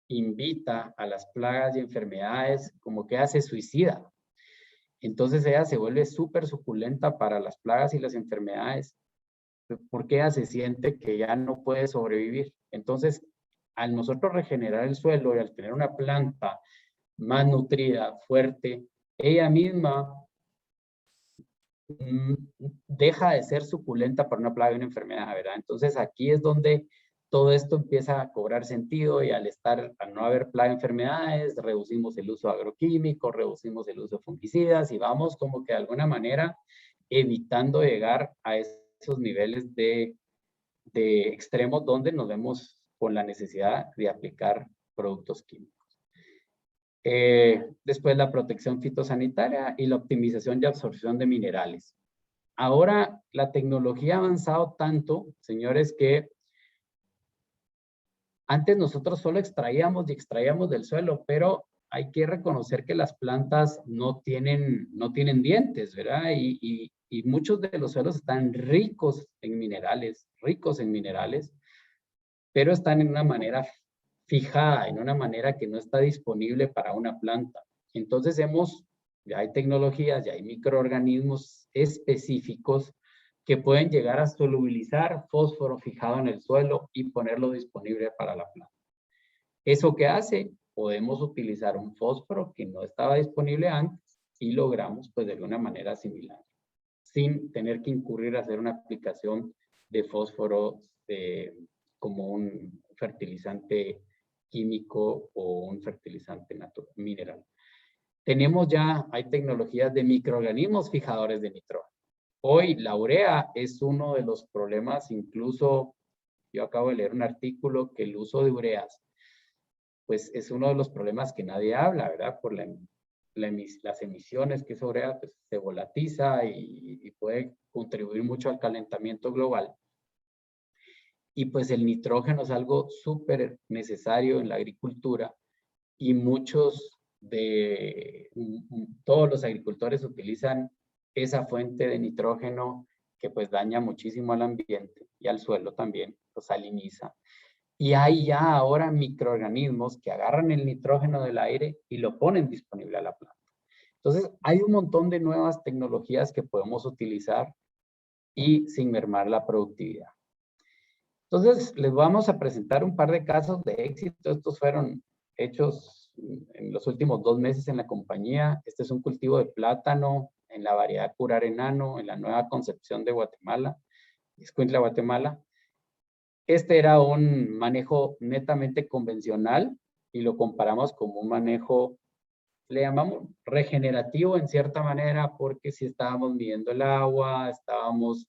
invita a las plagas y enfermedades como que ella se suicida. Entonces ella se vuelve súper suculenta para las plagas y las enfermedades porque ella se siente que ya no puede sobrevivir. Entonces, al nosotros regenerar el suelo y al tener una planta más nutrida, fuerte, ella misma deja de ser suculenta para una plaga y una enfermedad, ¿verdad? Entonces aquí es donde todo esto empieza a cobrar sentido y al no haber plaga y enfermedades, reducimos el uso de agroquímicos, reducimos el uso de fungicidas y vamos como que de alguna manera evitando llegar a esos niveles de extremos donde nos vemos con la necesidad de aplicar productos químicos. Después la protección fitosanitaria y la optimización y absorción de minerales. Ahora la tecnología ha avanzado tanto, señores, que antes nosotros solo extraíamos y extraíamos del suelo, pero hay que reconocer que las plantas no tienen dientes, ¿verdad? Y muchos de los suelos están ricos en minerales, pero están en una manera fijada, en una manera que no está disponible para una planta. Entonces ya hay tecnologías, ya hay microorganismos específicos que pueden llegar a solubilizar fósforo fijado en el suelo y ponerlo disponible para la planta. ¿Eso qué hace? Podemos utilizar un fósforo que no estaba disponible antes y logramos pues de alguna manera similar, sin tener que incurrir a hacer una aplicación de fósforo como un fertilizante químico o un fertilizante mineral. Hay tecnologías de microorganismos fijadores de nitrógeno. Hoy la urea es uno de los problemas, incluso yo acabo de leer un artículo que el uso de ureas pues es uno de los problemas que nadie habla, ¿verdad? Por las emisiones que esa urea pues, se volatiza y puede contribuir mucho al calentamiento global. Y pues el nitrógeno es algo súper necesario en la agricultura y todos los agricultores utilizan esa fuente de nitrógeno que pues daña muchísimo al ambiente y al suelo también, lo saliniza. Y hay ya ahora microorganismos que agarran el nitrógeno del aire y lo ponen disponible a la planta. Entonces, hay un montón de nuevas tecnologías que podemos utilizar y sin mermar la productividad. Entonces, les vamos a presentar un par de casos de éxito. Estos fueron hechos en los últimos 2 meses en la compañía. Este es un cultivo de plátano en la variedad Curar Enano, en la Nueva Concepción de Guatemala, Escuintla, Guatemala. Este era un manejo netamente convencional y lo comparamos como un manejo, le llamamos regenerativo en cierta manera, porque si estábamos midiendo el agua, estábamos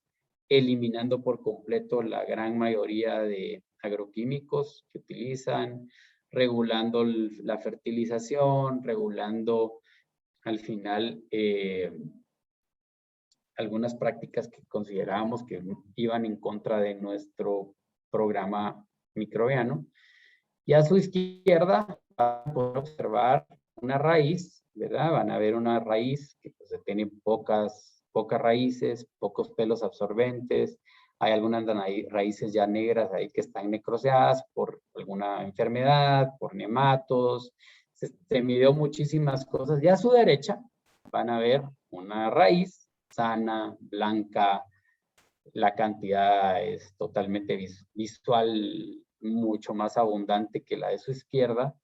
eliminando por completo la gran mayoría de agroquímicos que utilizan, regulando la fertilización, regulando al final algunas prácticas que considerábamos que iban en contra de nuestro programa microbiano. Y a su izquierda van a poder observar una raíz, ¿verdad? Van a ver una raíz que pues, tiene pocas raíces, pocos pelos absorbentes. Hay algunas raíces ya negras ahí que están necroseadas por alguna enfermedad, por nematos. Se midió muchísimas cosas. Y a su derecha van a ver una raíz sana, blanca. La cantidad es totalmente visual, mucho más abundante que la de su izquierda.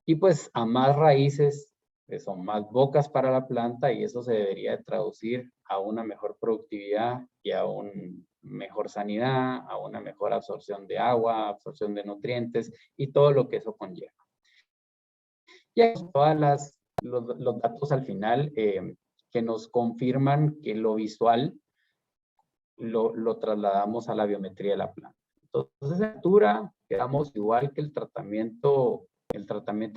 Y pues a más raíces, son más bocas para la planta y eso se debería de traducir a una mejor productividad y a una mejor sanidad, a una mejor absorción de agua, absorción de nutrientes y todo lo que eso conlleva. Y hay todos los datos al final que nos confirman que lo visual lo trasladamos a la biometría de la planta. Entonces, en altura quedamos igual que el tratamiento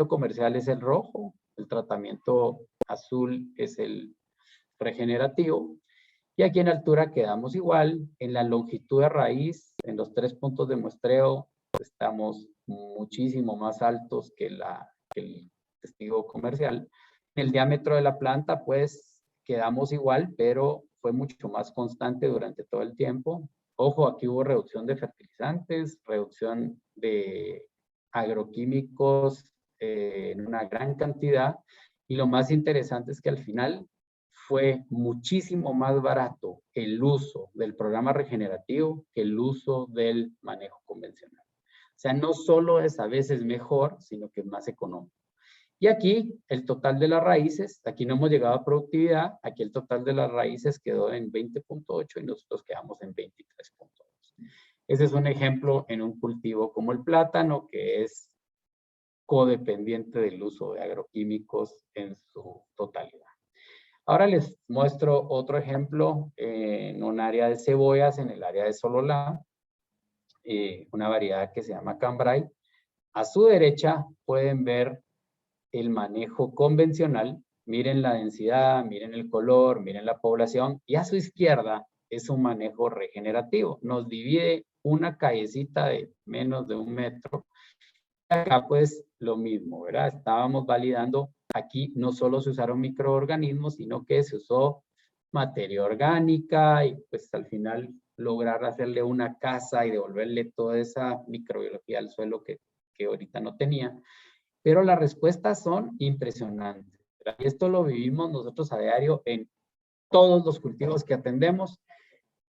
comercial es el rojo, el tratamiento azul es el regenerativo, y aquí en altura quedamos igual. En la longitud de raíz, en los 3 puntos de muestreo, estamos muchísimo más altos que el testigo comercial. En el diámetro de la planta, pues, quedamos igual, pero fue mucho más constante durante todo el tiempo. Ojo, aquí hubo reducción de fertilizantes, reducción de agroquímicos en una gran cantidad. Y lo más interesante es que al final fue muchísimo más barato el uso del programa regenerativo que el uso del manejo convencional. O sea, no solo es a veces mejor, sino que es más económico. Y aquí el total de las raíces, aquí no hemos llegado a productividad, aquí el total de las raíces quedó en 20.8 y nosotros quedamos en 23.2. Ese es un ejemplo en un cultivo como el plátano, que es codependiente del uso de agroquímicos en su totalidad. Ahora les muestro otro ejemplo en un área de cebollas, en el área de Sololá, una variedad que se llama Cambrai. A su derecha pueden ver el manejo convencional. Miren la densidad, miren el color, miren la población. Y a su izquierda es un manejo regenerativo. Nos divide una callecita de menos de 1 metro. Acá pues lo mismo, ¿verdad? Estábamos validando, aquí no solo se usaron microorganismos, sino que se usó materia orgánica y pues al final lograr hacerle una casa y devolverle toda esa microbiología al suelo que ahorita no tenía. Pero las respuestas son impresionantes, ¿verdad? Y esto lo vivimos nosotros a diario en todos los cultivos que atendemos.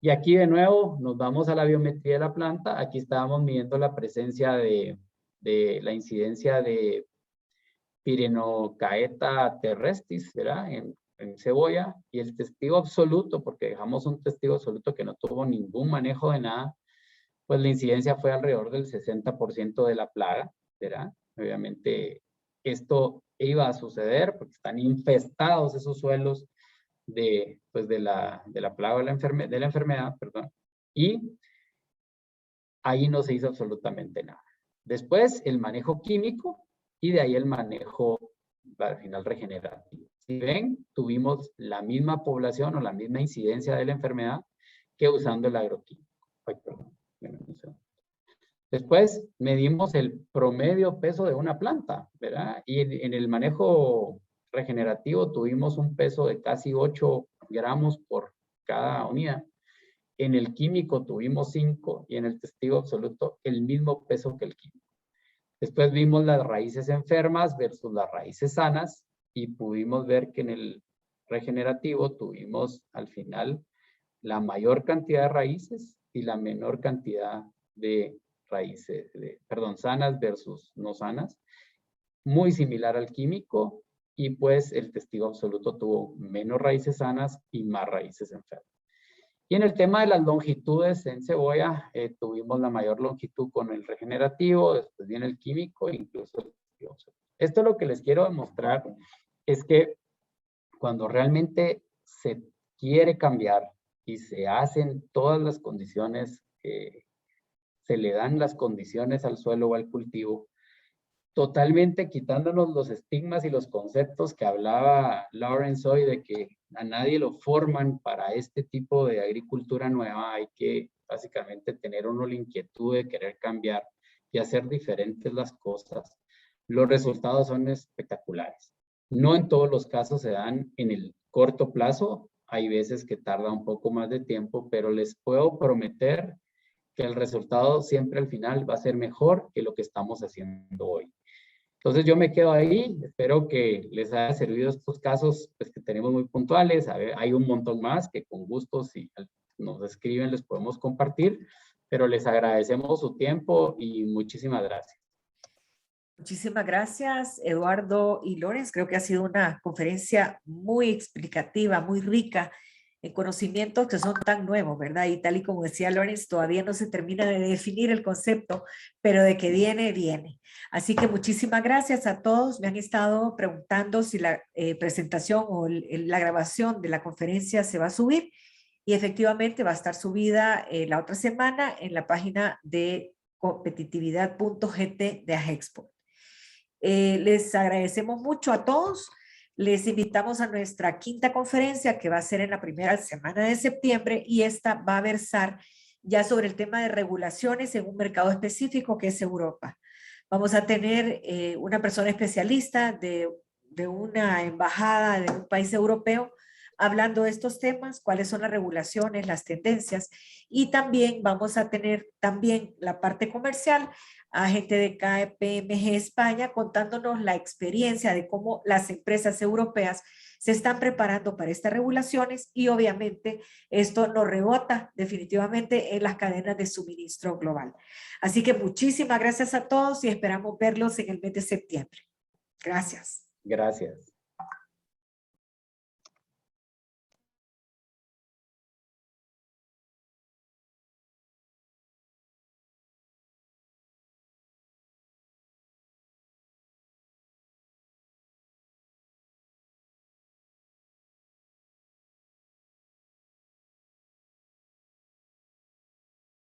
Y aquí de nuevo nos vamos a la biometría de la planta. Aquí estábamos midiendo la presencia de la incidencia de Pirenocaeta terrestris, ¿verdad? En cebolla, y el testigo absoluto, porque dejamos un testigo absoluto que no tuvo ningún manejo de nada, pues la incidencia fue alrededor del 60% de la plaga, ¿verdad? Obviamente esto iba a suceder porque están infestados esos suelos de la plaga de la enfermedad, perdón, y ahí no se hizo absolutamente nada. Después el manejo químico y de ahí el manejo al final regenerativo. Si ven, tuvimos la misma población o la misma incidencia de la enfermedad que usando el agroquímico. Ay, perdón. Después medimos el promedio peso de una planta, ¿verdad? Y en el manejo regenerativo tuvimos un peso de casi 8 gramos por cada unidad. En el químico tuvimos 5 y en el testigo absoluto el mismo peso que el químico. Después vimos las raíces enfermas versus las raíces sanas y pudimos ver que en el regenerativo tuvimos al final la mayor cantidad de raíces y la menor cantidad de raíces, sanas versus no sanas. Muy similar al químico y pues el testigo absoluto tuvo menos raíces sanas y más raíces enfermas. Y en el tema de las longitudes en cebolla, tuvimos la mayor longitud con el regenerativo, después viene el químico e incluso el testigo absoluto. Esto lo que les quiero demostrar es que cuando realmente se quiere cambiar y se hacen todas las condiciones, se le dan las condiciones al suelo o al cultivo, totalmente quitándonos los estigmas y los conceptos que hablaba Lawrence hoy de que a nadie lo forman para este tipo de agricultura nueva. Hay que básicamente tener uno la inquietud de querer cambiar y hacer diferentes las cosas. Los resultados son espectaculares. No en todos los casos se dan en el corto plazo. Hay veces que tarda un poco más de tiempo, pero les puedo prometer que el resultado siempre al final va a ser mejor que lo que estamos haciendo hoy. Entonces yo me quedo ahí, espero que les haya servido estos casos pues, que tenemos muy puntuales. A ver, hay un montón más que con gusto si nos escriben les podemos compartir, pero les agradecemos su tiempo y muchísimas gracias. Muchísimas gracias, Eduardo y Lorenz. Creo que ha sido una conferencia muy explicativa, muy rica en conocimientos que son tan nuevos, ¿verdad? Y tal y como decía Lorenz, todavía no se termina de definir el concepto, pero de que viene, viene. Así que muchísimas gracias a todos. Me han estado preguntando si la presentación o la grabación de la conferencia se va a subir y efectivamente va a estar subida la otra semana en la página de competitividad.gt de AGEXPO. Les agradecemos mucho a todos. Les invitamos a nuestra quinta conferencia que va a ser en la primera semana de septiembre y esta va a versar ya sobre el tema de regulaciones en un mercado específico que es Europa. Vamos a tener una persona especialista de una embajada de un país europeo hablando de estos temas, cuáles son las regulaciones, las tendencias, y también vamos a tener también la parte comercial a gente de KPMG España contándonos la experiencia de cómo las empresas europeas se están preparando para estas regulaciones y obviamente esto nos rebota definitivamente en las cadenas de suministro global. Así que muchísimas gracias a todos y esperamos verlos en el mes de septiembre. Gracias. Gracias.